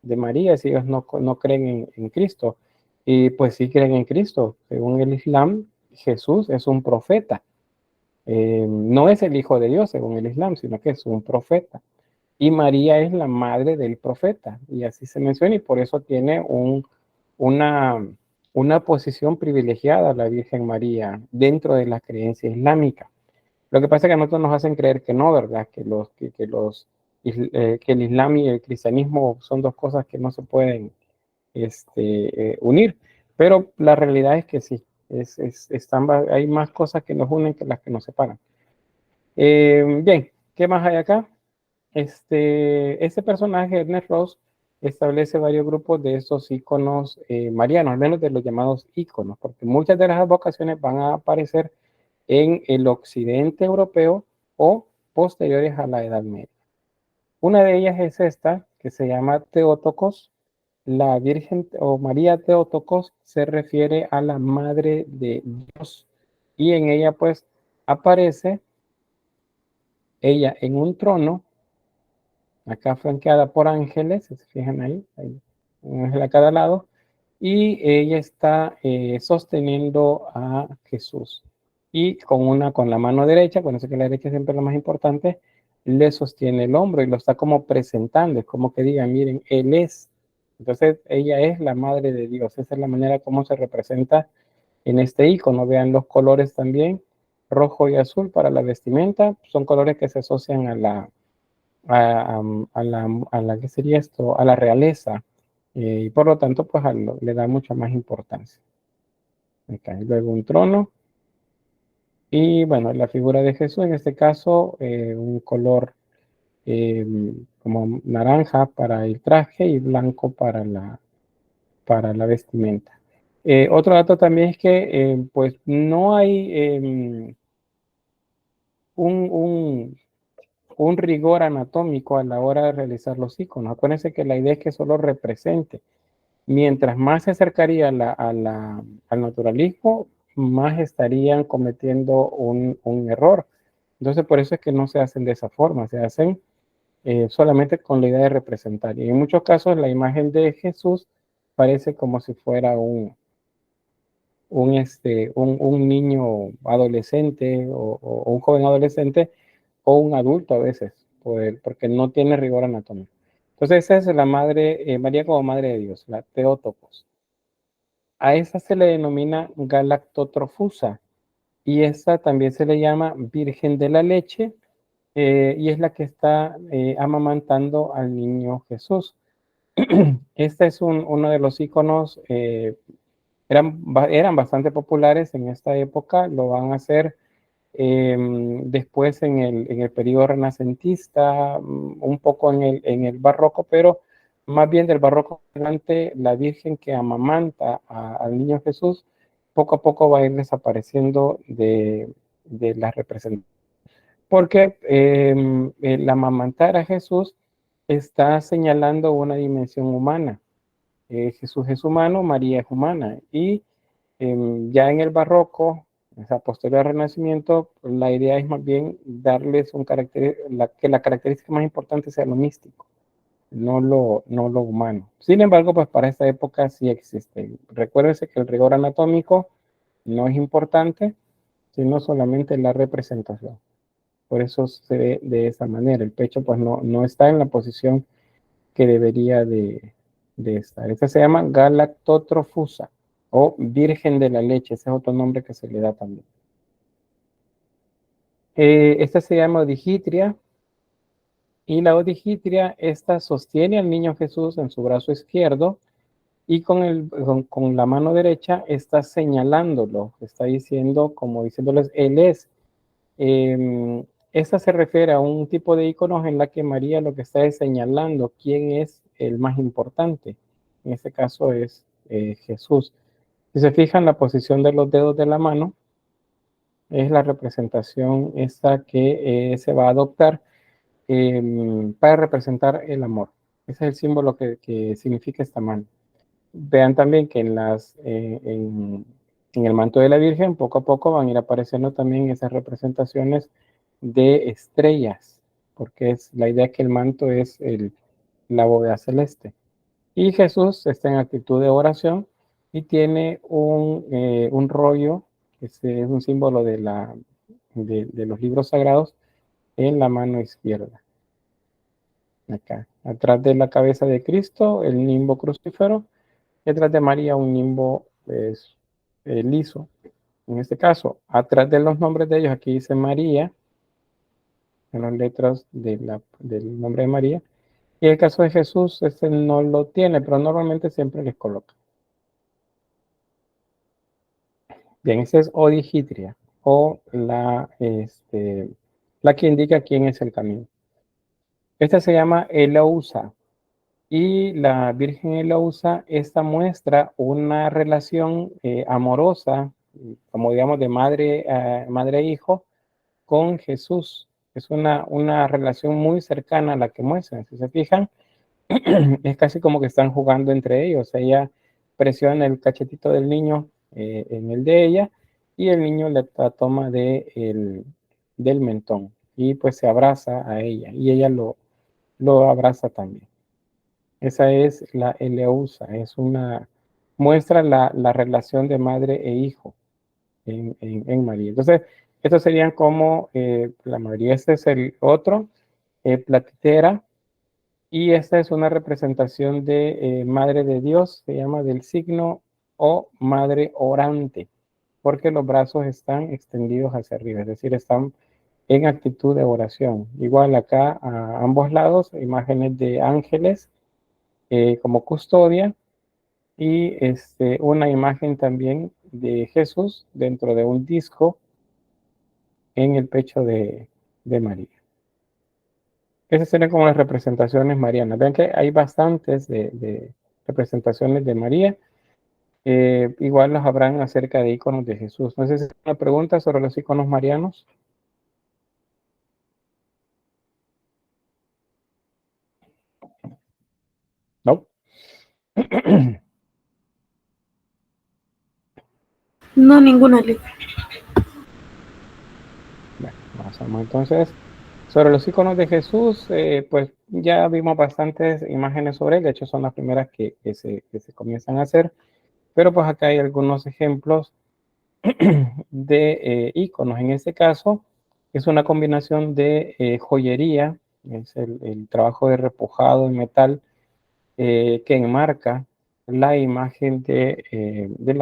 María si ellos no creen en Cristo? Y pues sí creen en Cristo. Según el Islam, Jesús es un profeta. No es el Hijo de Dios, según el Islam, sino que es un profeta. Y María es la madre del profeta. Y así se menciona, y por eso tiene una posición privilegiada la Virgen María dentro de la creencia islámica. Lo que pasa es que a nosotros nos hacen creer que no, ¿verdad? Que el Islam y el cristianismo son dos cosas que no se pueden unir. Pero la realidad es que sí, hay más cosas que nos unen que las que nos separan. Bien, ¿qué más hay acá? Este personaje, Ernest Ross, establece varios grupos de esos iconos marianos, al menos de los llamados iconos, porque muchas de las advocaciones van a aparecer en el occidente europeo o posteriores a la Edad Media. Una de ellas es esta, que se llama Theotokos. La Virgen o María Theotokos se refiere a la Madre de Dios, y en ella pues aparece ella en un trono, acá flanqueada por ángeles, se fijan ahí, un ángel a cada lado, y ella está sosteniendo a Jesús, y con la mano derecha, con eso que la derecha siempre es lo más importante, le sostiene el hombro y lo está como presentando, es como que diga, miren, él es. Entonces ella es la madre de Dios. Esa es la manera como se representa en este icono. Vean los colores también, rojo y azul para la vestimenta, son colores que se asocian a la ¿qué sería esto? A la realeza, y por lo tanto pues le da mucha más importancia. Acá hay luego un trono, y bueno, la figura de Jesús en este caso, un color como naranja para el traje y blanco para la vestimenta. Otro dato también es que pues no hay un rigor anatómico a la hora de realizar los iconos. Acuérdense que la idea es que solo represente. Mientras más se acercaría al naturalismo, más estarían cometiendo un error. Entonces, por eso es que no se hacen de esa forma, se hacen solamente con la idea de representar. Y en muchos casos la imagen de Jesús parece como si fuera un niño adolescente o un joven adolescente o un adulto a veces, porque no tiene rigor anatómico. Entonces esa es la madre, María como madre de Dios, la Theotokos. A esa se le denomina galactotrofusa, y esta también se le llama Virgen de la Leche, y es la que está amamantando al niño Jesús. Este es uno de los iconos, eran bastante populares en esta época, lo van a hacer después en el periodo renacentista, un poco en el barroco, pero más bien del barroco adelante, la Virgen que amamanta al niño Jesús, poco a poco va a ir desapareciendo de las representaciones. Porque el amamantar a Jesús está señalando una dimensión humana. Jesús es humano, María es humana. Y ya en el barroco, o sea, posterior al Renacimiento, la idea es más bien darles un carácter, que la característica más importante sea lo místico, no lo humano. Sin embargo, pues para esta época sí existe. Recuérdense que el rigor anatómico no es importante, sino solamente la representación. Por eso se ve de esa manera. El pecho pues no está en la posición que debería de estar. Esta se llama galactotrofusa o Virgen de la Leche. Ese es otro nombre que se le da también. Esta se llama odigitria. Y la odigitria, esta sostiene al niño Jesús en su brazo izquierdo y con la mano derecha está señalándolo. Está diciendo, como diciéndoles, Él es. Esta se refiere a un tipo de iconos en la que María lo que está es señalando quién es el más importante. En este caso es Jesús. Si se fijan, la posición de los dedos de la mano es la representación esta que se va a adoptar para representar el amor. Ese es el símbolo que significa esta mano. Vean también que en el manto de la Virgen, poco a poco van a ir apareciendo también esas representaciones de estrellas, porque es la idea que el manto es la bóveda celeste. Y Jesús está en actitud de oración y tiene un rollo, que es un símbolo de los libros sagrados, en la mano izquierda. Acá, atrás de la cabeza de Cristo, el nimbo crucífero, y atrás de María un nimbo liso. En este caso, atrás de los nombres de ellos, aquí dice María, en las letras del nombre de María. Y el caso de Jesús, este no lo tiene, pero normalmente siempre les coloca. Bien, esa es odigitria, o la que indica quién es el camino. Esta se llama Eleusa. Y la Virgen Eleusa, esta muestra una relación amorosa, como digamos de madre e hijo, con Jesús. Es una relación muy cercana a la que muestran. Si se fijan, es casi como que están jugando entre ellos. Ella presiona el cachetito del niño en el de ella y el niño le toma del mentón y pues se abraza a ella y ella lo abraza también. Esa es la Eleusa, muestra la relación de madre e hijo en María. Entonces, estos serían como la María. Este es el otro, platitera, y esta es una representación de Madre de Dios, se llama del signo o Madre orante, porque los brazos están extendidos hacia arriba, es decir, están en actitud de oración. Igual acá a ambos lados, imágenes de ángeles como custodia y una imagen también de Jesús dentro de un disco en el pecho de María. Esas serían como las representaciones marianas. Vean que hay bastantes de representaciones de María. Igual las habrán acerca de iconos de Jesús. No sé si es una pregunta sobre los iconos marianos. No. No, ninguna. Bueno, vamos entonces. Sobre los iconos de Jesús, pues ya vimos bastantes imágenes sobre él. De hecho, son las primeras que se comienzan a hacer. Pero pues acá hay algunos ejemplos de iconos. En este caso, es una combinación de joyería, es el trabajo de repujado en metal que enmarca la imagen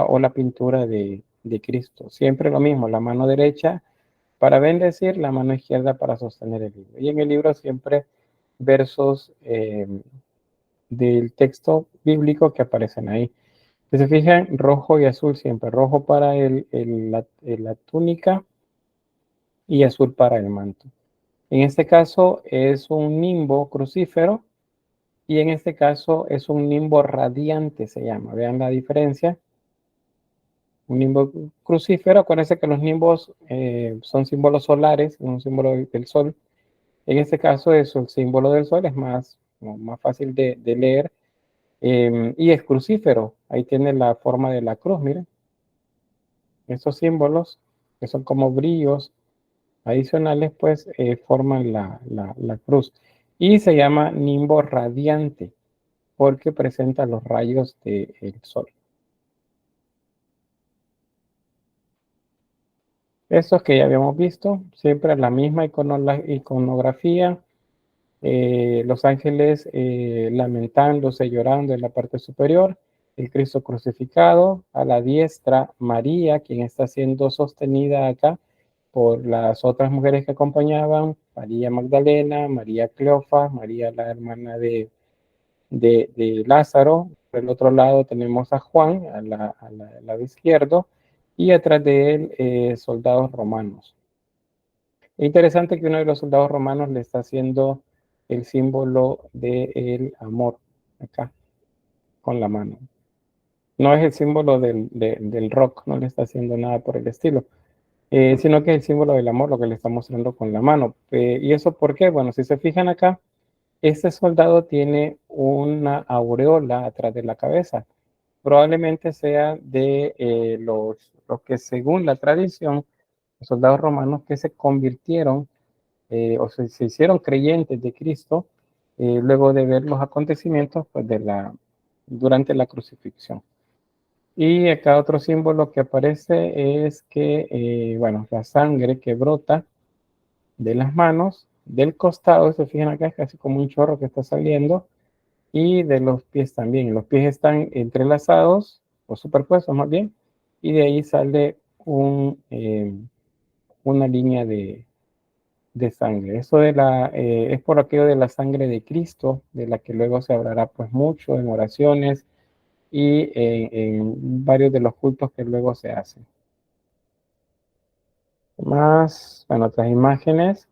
o la pintura de de Cristo. Siempre lo mismo, la mano derecha para bendecir, la mano izquierda para sostener el libro. Y en el libro siempre versos del texto bíblico que aparecen ahí. Si se fijan, rojo y azul siempre. Rojo para la túnica y azul para el manto. En este caso es un nimbo crucífero y en este caso es un nimbo radiante, se llama. Vean la diferencia. Un nimbo crucífero, acuérdense que los nimbos son símbolos solares, un símbolo del sol. En este caso es el símbolo del sol, es más fácil de leer. Y es crucífero, ahí tiene la forma de la cruz, miren. Estos símbolos, que son como brillos adicionales, pues forman la cruz. Y se llama nimbo radiante, porque presenta los rayos del sol. Estos que ya habíamos visto, siempre la misma iconografía. Los ángeles lamentándose, llorando en la parte superior, el Cristo crucificado, a la diestra María, quien está siendo sostenida acá por las otras mujeres que acompañaban, María Magdalena, María Cleofa, María la hermana de Lázaro. Por el otro lado tenemos a Juan, al lado izquierdo, y atrás de él soldados romanos. Es interesante que uno de los soldados romanos le está haciendo el símbolo del amor, acá, con la mano. No es el símbolo del rock, no le está haciendo nada por el estilo, sino que es el símbolo del amor lo que le está mostrando con la mano. ¿Y eso por qué? Bueno, si se fijan acá, este soldado tiene una aureola atrás de la cabeza. Probablemente sea de los que según la tradición, los soldados romanos que se convirtieron o se hicieron creyentes de Cristo luego de ver los acontecimientos pues, durante la crucifixión. Y acá otro símbolo que aparece es que, bueno, la sangre que brota de las manos, del costado, se fijan acá, es casi como un chorro que está saliendo, y de los pies también. Los pies están entrelazados, o superpuestos más bien, y de ahí sale una línea de sangre. Eso es por aquello de la sangre de Cristo, de la que luego se hablará pues mucho en oraciones y en varios de los cultos que luego se hacen. Más, bueno, otras imágenes.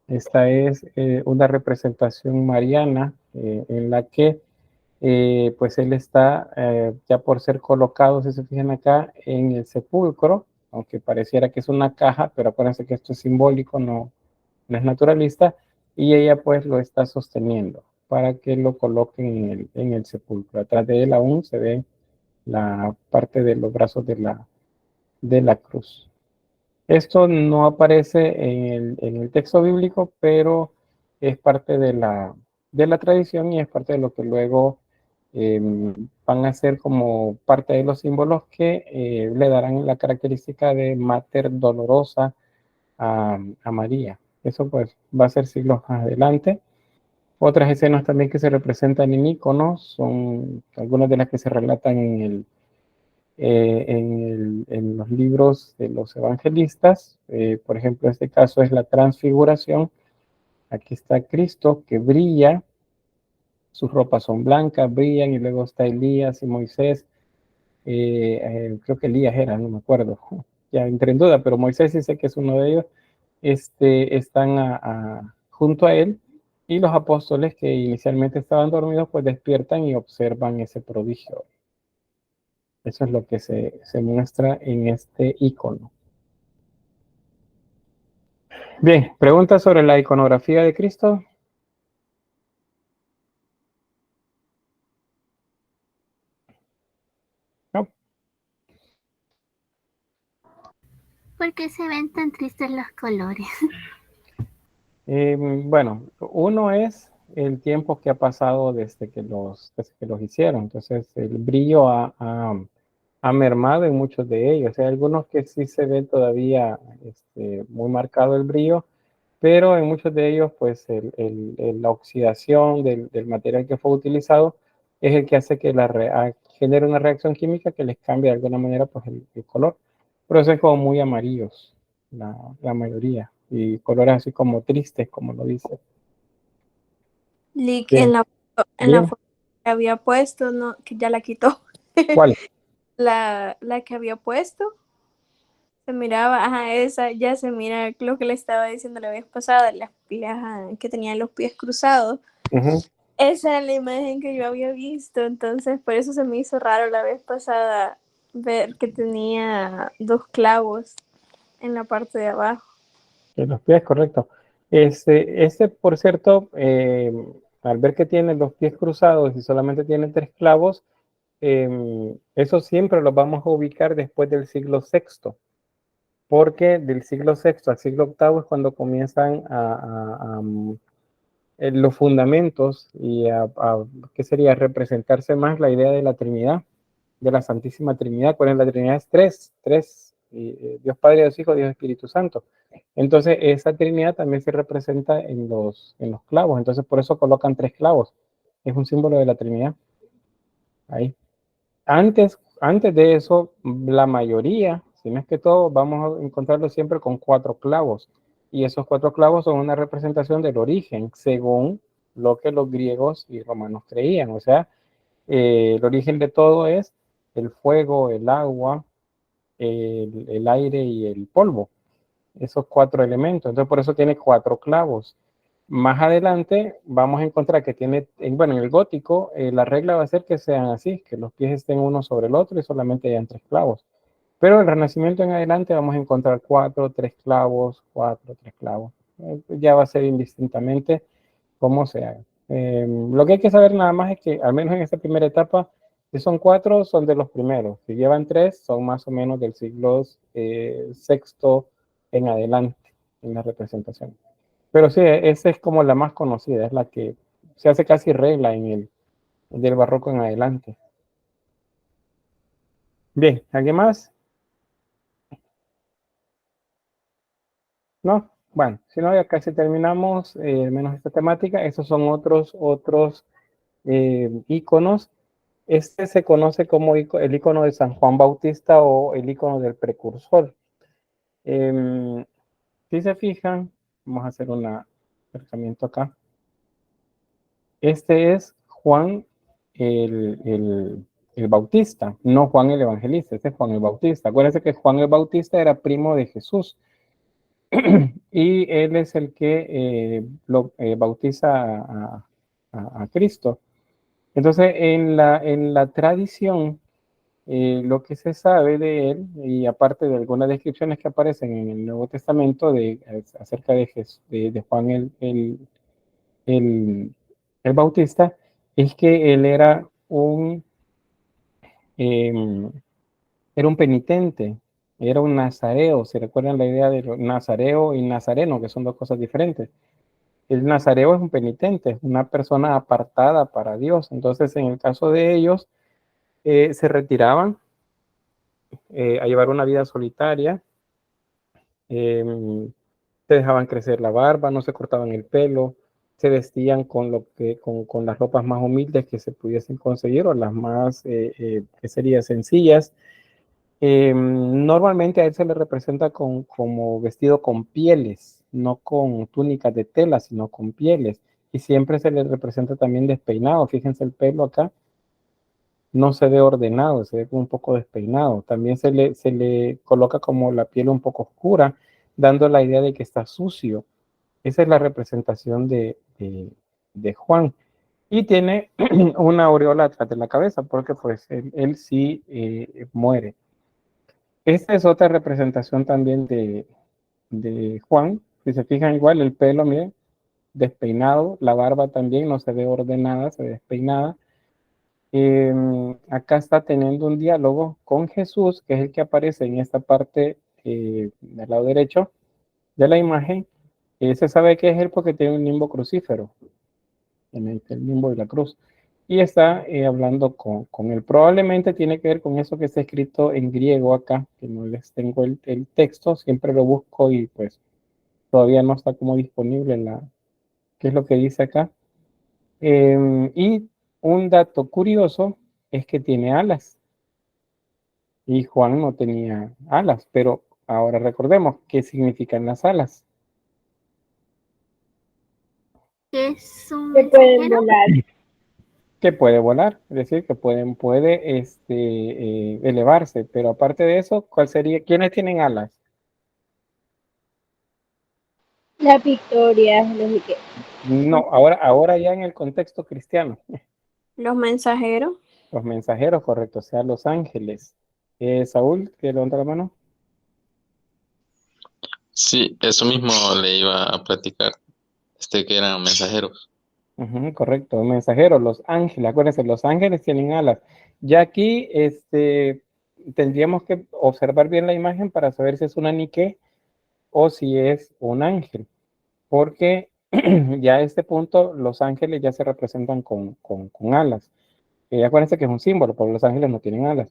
Esta es una representación mariana en la que pues él está ya por ser colocado, si se fijan acá, en el sepulcro, aunque pareciera que es una caja, pero acuérdense que esto es simbólico, no es naturalista, y ella pues lo está sosteniendo para que lo coloquen en el sepulcro. Atrás de él aún se ve la parte de los brazos de la cruz. Esto no aparece en el texto bíblico, pero es parte de la tradición y es parte de lo que luego van a ser como parte de los símbolos que le darán la característica de Mater Dolorosa a María. Eso pues va a ser siglos más adelante. Otras escenas también que se representan en iconos son algunas de las que se relatan en los libros de los evangelistas. Por ejemplo, este caso es la transfiguración. Aquí está Cristo que brilla, sus ropas son blancas, brillan, y luego está Elías y Moisés. Creo que Elías era, no me acuerdo, ya entré en duda, pero Moisés sí sé que es uno de ellos. Están junto a él, y los apóstoles que inicialmente estaban dormidos pues despiertan y observan ese prodigio. Eso es lo que se muestra en este icono. Bien, preguntas sobre la iconografía de Cristo. No. ¿Por qué se ven tan tristes los colores? Bueno, uno es el tiempo que ha pasado desde que los hicieron. Entonces, el brillo ha mermado en muchos de ellos. Hay algunos que sí se ve todavía muy marcado el brillo, pero en muchos de ellos, pues, la oxidación del material que fue utilizado es el que hace que genere una reacción química que les cambie de alguna manera pues, el color. Pero eso es como muy amarillos, la mayoría, y colores así como tristes, como lo dice. Lick, Bien, en la bien. foto que había puesto, no, que ya la quitó. ¿Cuál? La que había puesto, se miraba, ajá, esa ya se mira lo que le estaba diciendo la vez pasada, que tenía los pies cruzados. Ujú. Esa es la imagen que yo había visto, entonces por eso se me hizo raro la vez pasada ver que tenía 2 clavos en la parte de abajo. De los pies, correcto. Por cierto, al ver que tiene los pies cruzados y solamente tiene 3 clavos, eso siempre lo vamos a ubicar después del siglo VI, porque del siglo VI al siglo VIII es cuando comienzan los fundamentos y ¿qué sería? Representarse más la idea de la Trinidad, de la Santísima Trinidad. ¿Cuál es la Trinidad? Es tres, Dios Padre, Dios Hijo, Dios Espíritu Santo. Entonces, esa Trinidad también se representa en los clavos, entonces por eso colocan 3 clavos. Es un símbolo de la Trinidad. Ahí. Antes de eso, la mayoría, si no es que todo, vamos a encontrarlo siempre con 4 clavos. Y esos 4 clavos son una representación del origen, según lo que los griegos y romanos creían. O sea, el origen de todo es el fuego, el agua, el aire y el polvo. Esos 4 elementos. Entonces, por eso tiene 4 clavos. Más adelante vamos a encontrar que tiene, bueno, en el gótico, la regla va a ser que sean así, que los pies estén uno sobre el otro y solamente hayan 3 clavos. Pero el Renacimiento en adelante vamos a encontrar 4, 3 clavos, 4, 3 clavos. Ya va a ser indistintamente cómo se haga. Lo que hay que saber nada más es que, al menos en esta primera etapa, si son 4, son de los primeros. Si llevan 3, son más o menos del siglo VI en adelante en la representación. Pero sí, esa es como la más conocida, es la que se hace casi regla en el del barroco en adelante. Bien, ¿alguien más? ¿No? Bueno, si no, ya casi terminamos, menos esta temática. Estos son otros iconos. Este se conoce como el icono de San Juan Bautista o el icono del precursor. Si se fijan, vamos a hacer un acercamiento acá. Este es Juan el Bautista, no Juan el Evangelista, este es Juan el Bautista. Acuérdense que Juan el Bautista era primo de Jesús y él es el que bautiza a Cristo. Entonces, en la tradición, lo que se sabe de él, y aparte de algunas descripciones que aparecen en el Nuevo Testamento acerca de Juan el Bautista, es que él era era un penitente, era un nazareo. ¿Se recuerdan la idea de nazareo y nazareno, que son 2 cosas diferentes? El nazareo es un penitente, es una persona apartada para Dios. Entonces, en el caso de ellos, se retiraban a llevar una vida solitaria, se dejaban crecer la barba, no se cortaban el pelo, se vestían con las ropas más humildes que se pudiesen conseguir o las más, que serían sencillas. Normalmente a él se le representa como vestido con pieles, no con túnicas de tela, sino con pieles. Y siempre se le representa también despeinado. Fíjense el pelo acá, no se ve ordenado, se ve un poco despeinado. También se le coloca como la piel un poco oscura, dando la idea de que está sucio. Esa es la representación de Juan. Y tiene una aureola atrás de la cabeza, porque pues él sí muere. Esta es otra representación también de Juan. Si se fijan igual, el pelo, miren, despeinado, la barba también no se ve ordenada, se ve despeinada. Acá está teniendo un diálogo con Jesús, que es el que aparece en esta parte del lado derecho de la imagen. Se sabe que es él porque tiene un nimbo crucífero, en el nimbo de la cruz. Y está hablando con él. Probablemente tiene que ver con eso que está escrito en griego acá, que no les tengo el texto, siempre lo busco y pues todavía no está como disponible qué es lo que dice acá. Y un dato curioso es que tiene alas y Juan no tenía alas, pero ahora recordemos qué significan las alas. Que es un Que pueden mensajero. volar. Que puede volar, es decir, que puede elevarse, pero aparte de eso, ¿cuál sería? ¿Quiénes tienen alas? La victoria, No, ahora ya en el contexto cristiano, los mensajeros. los mensajeros, correcto, o sea, los ángeles. Saúl, que levanta la mano. Sí, eso mismo le iba a platicar, que eran mensajeros. Ujú, correcto, mensajeros, los ángeles, acuérdense, los ángeles tienen alas. Ya aquí tendríamos que observar bien la imagen para saber si es una Nike o si es un ángel, porque ya a este punto los ángeles ya se representan con alas. Acuérdense que es un símbolo, porque los ángeles no tienen alas.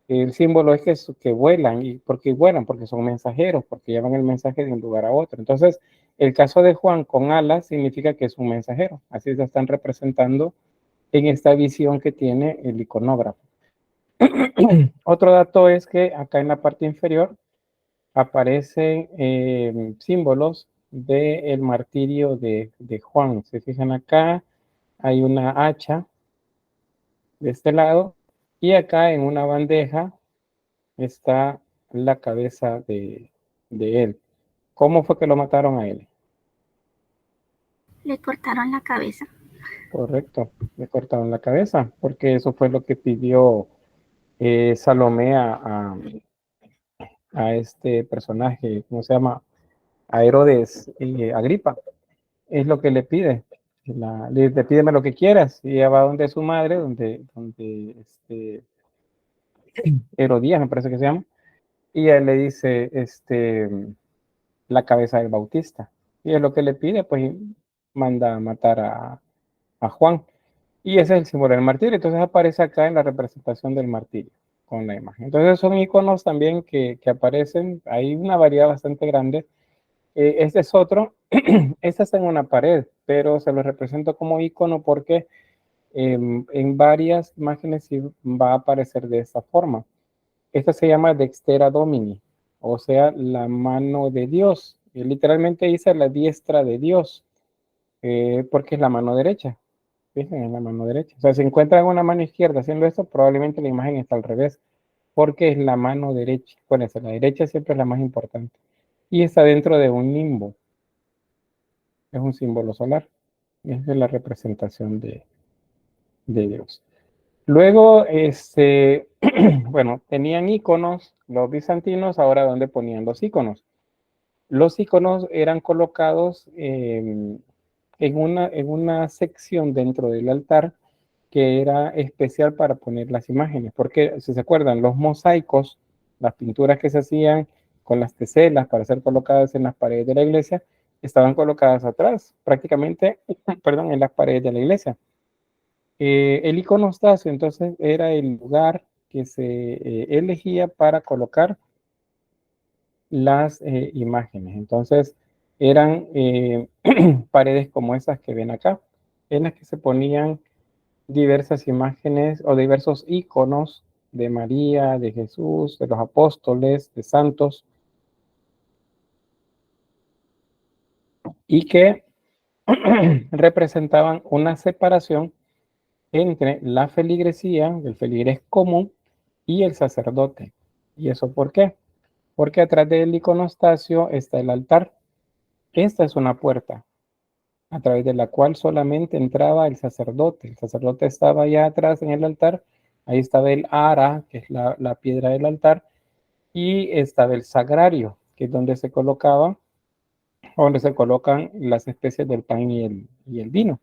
El símbolo es que vuelan. ¿Y por qué vuelan? Porque son mensajeros, porque llevan el mensaje de un lugar a otro. Entonces, el caso de Juan con alas significa que es un mensajero. Así se están representando en esta visión que tiene el iconógrafo. Otro dato es que acá en la parte inferior aparecen símbolos del martirio de Juan. Se fijan acá, hay una hacha de este lado y acá en una bandeja está la cabeza de él. ¿Cómo fue que lo mataron a él? Le cortaron la cabeza. Correcto, le cortaron la cabeza, porque eso fue lo que pidió Salomé a este personaje, ¿cómo se llama? A Herodes Agripa. Es lo que le pide. Le pídeme lo que quieras. Y ella va donde su madre, donde Herodías, me parece que se llama. Y él le dice, la cabeza del Bautista. Y es lo que le pide, pues manda a matar a Juan. Y ese es el símbolo del martirio. Entonces aparece acá en la representación del martirio con la imagen. Entonces son iconos también que aparecen. Hay una variedad bastante grande. Este es otro. Este está en una pared, pero se lo represento como icono porque en varias imágenes sí va a aparecer de esta forma. Esta se llama Dextera Domini, o sea, la mano de Dios. Literalmente dice la diestra de Dios, porque es la mano derecha. Fíjense, en la mano derecha. O sea, si encuentran una mano izquierda haciendo esto, probablemente la imagen está al revés, porque es la mano derecha. Bueno, la derecha siempre es la más importante. Y está dentro de un nimbo. Es un símbolo solar. Esa es la representación de Dios. Luego, bueno, tenían iconos, los bizantinos, ahora ¿dónde ponían los iconos? Los iconos eran colocados en una sección dentro del altar que era especial para poner las imágenes, porque si se acuerdan, los mosaicos, las pinturas que se hacían con las teselas para ser colocadas en las paredes de la iglesia, estaban colocadas atrás, prácticamente, perdón, en las paredes de la iglesia. El iconostasio entonces era el lugar que se elegía para colocar las imágenes. Entonces eran paredes como esas que ven acá, en las que se ponían diversas imágenes o diversos iconos de María, de Jesús, de los apóstoles, de santos, y que representaban una separación entre la feligresía, el feligrés común, y el sacerdote. ¿Y eso por qué? Porque atrás del iconostasio está el altar. Esta es una puerta a través de la cual solamente entraba el sacerdote. El sacerdote estaba allá atrás en el altar. Ahí estaba el ara, que es la piedra del altar, y estaba el sagrario, que es donde se colocaba, donde se colocan las especies del pan y el vino.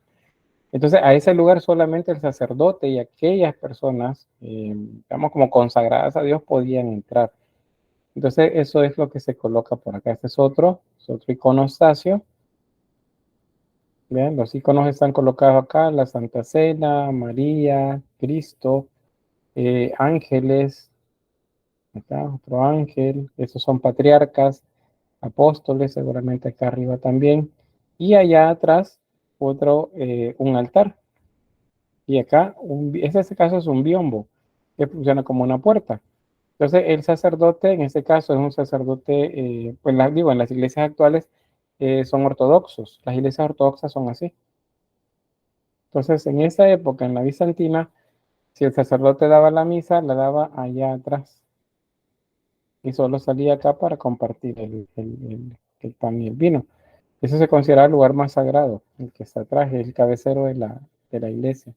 Entonces, a ese lugar solamente el sacerdote y aquellas personas, digamos, como consagradas a Dios, podían entrar. Entonces, eso es lo que se coloca por acá. Este es otro iconostasio. Vean, los iconos están colocados acá: la Santa Cena, María, Cristo, ángeles. Acá otro ángel. Estos son patriarcas, apóstoles, seguramente acá arriba también. Y allá atrás, un altar. Y acá, este caso es un biombo, que funciona como una puerta. Entonces, el sacerdote, en este caso, es un sacerdote, pues digo, en las iglesias actuales son ortodoxos. Las iglesias ortodoxas son así. Entonces, en esa época, en la bizantina, si el sacerdote daba la misa, la daba allá atrás. Y solo salía acá para compartir el pan y el vino. Eso se considera el lugar más sagrado, el que está atrás, el cabecero de la iglesia.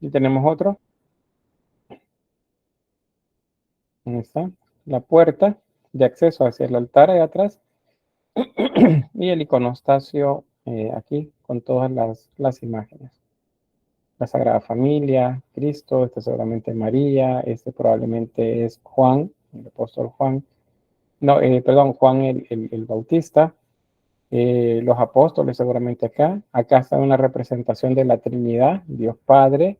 Y tenemos otro. Ahí está. La puerta de acceso hacia el altar de atrás. Y el iconostasio aquí con todas las imágenes. La Sagrada Familia, Cristo, este seguramente María, este probablemente es Juan, el apóstol Juan. No, perdón, Juan el Bautista. Los apóstoles seguramente acá. Acá está una representación de la Trinidad, Dios Padre,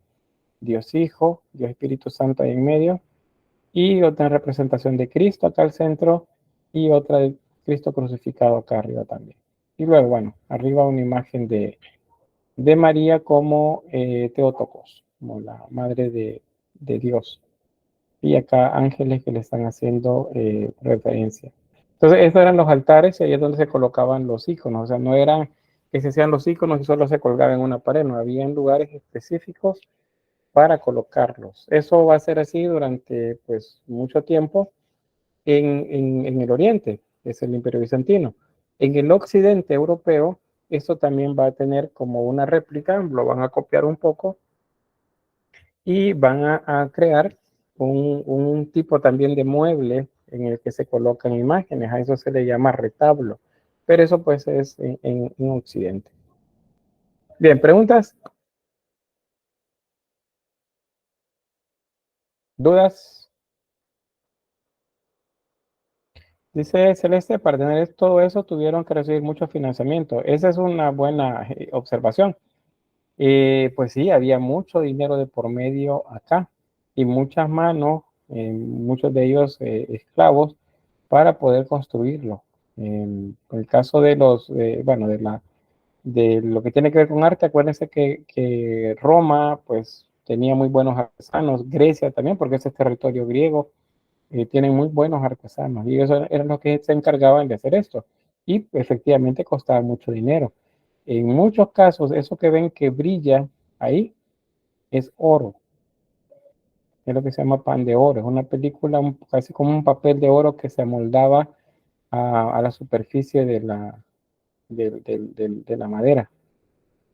Dios Hijo, Dios Espíritu Santo ahí en medio. Y otra representación de Cristo acá al centro y otra de Cristo crucificado acá arriba también. Y luego, bueno, arriba una imagen de María como Teotocos, como la madre de Dios. Y acá ángeles que le están haciendo referencia. Entonces, estos eran los altares y ahí es donde se colocaban los iconos. O sea, no eran que se hacían los iconos y solo se colgaban en una pared, no, había lugares específicos para colocarlos. Eso va a ser así durante pues mucho tiempo en el oriente, es el Imperio Bizantino. En el occidente europeo, esto también va a tener como una réplica, lo van a copiar un poco y van a crear un tipo también de mueble en el que se colocan imágenes, a eso se le llama retablo, pero eso pues es en occidente. Bien, ¿preguntas? ¿Dudas? Dice Celeste, para tener todo eso tuvieron que recibir mucho financiamiento. Esa es una buena observación. Pues sí, había mucho dinero de por medio acá y muchas manos, muchos de ellos esclavos, para poder construirlo. En el caso de los, bueno, de lo que tiene que ver con arte, acuérdense que Roma, pues, tenía muy buenos artesanos, Grecia también, porque ese es territorio griego, tienen muy buenos artesanos y ellos eran los que se encargaban de hacer esto. Y efectivamente costaba mucho dinero. En muchos casos, eso que ven que brilla ahí es oro. Es lo que se llama pan de oro. Es una película casi como un papel de oro que se amoldaba a la superficie de la madera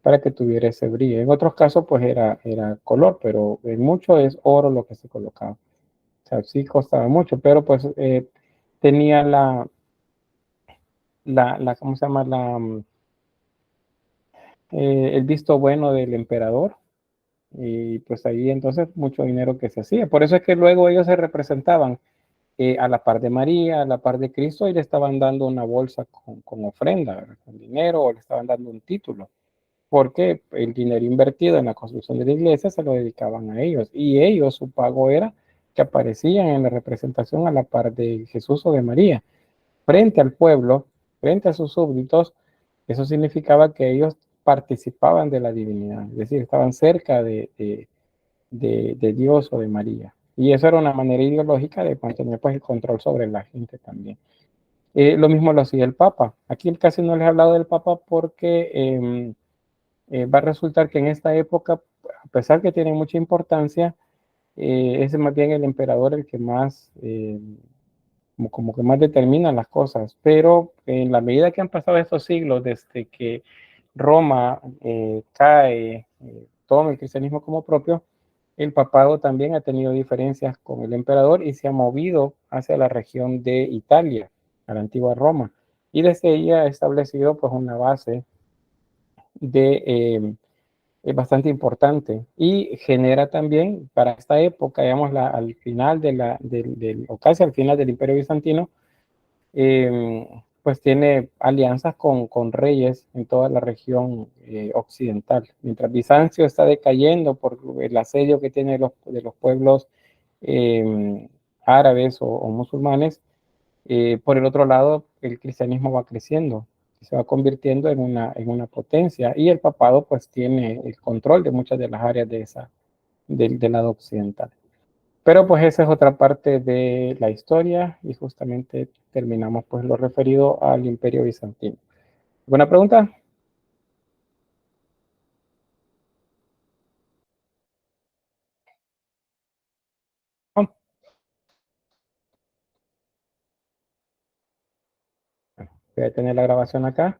para que tuviera ese brillo. En otros casos, pues era color, pero en mucho es oro lo que se colocaba. O sea, sí costaba mucho, pero pues tenía ¿cómo se llama? El visto bueno del emperador. Y pues ahí entonces mucho dinero que se hacía. Por eso es que luego ellos se representaban a la par de María, a la par de Cristo, y le estaban dando una bolsa con ofrenda, ¿verdad? Con dinero, o le estaban dando un título, porque el dinero invertido en la construcción de la iglesia se lo dedicaban a ellos, y ellos, su pago era que aparecían en la representación a la par de Jesús o de María, frente al pueblo, frente a sus súbditos. Eso significaba que ellos participaban de la divinidad, es decir, estaban cerca de Dios o de María. Y eso era una manera ideológica de mantener pues, el control sobre la gente también. Lo mismo lo hacía el Papa. Aquí casi no les he hablado del Papa porque va a resultar que en esta época, a pesar que tiene mucha importancia, es más bien el emperador el que más, como que más determina las cosas. Pero en la medida que han pasado estos siglos, desde que Roma cae, toma el cristianismo como propio, el papado también ha tenido diferencias con el emperador y se ha movido hacia la región de Italia, a la antigua Roma, y desde ahí ha establecido pues una base de bastante importante y genera también para esta época, digamos, al final o casi al final del Imperio Bizantino, pues tiene alianzas con reyes en toda la región occidental. Mientras Bizancio está decayendo por el asedio que tiene de los pueblos árabes o musulmanes, por el otro lado, el cristianismo va creciendo. se va convirtiendo en una potencia, y el papado pues tiene el control de muchas de las áreas del lado occidental. Pero pues esa es otra parte de la historia, y justamente terminamos pues lo referido al Imperio Bizantino. ¿Alguna pregunta? Voy a tener la grabación acá.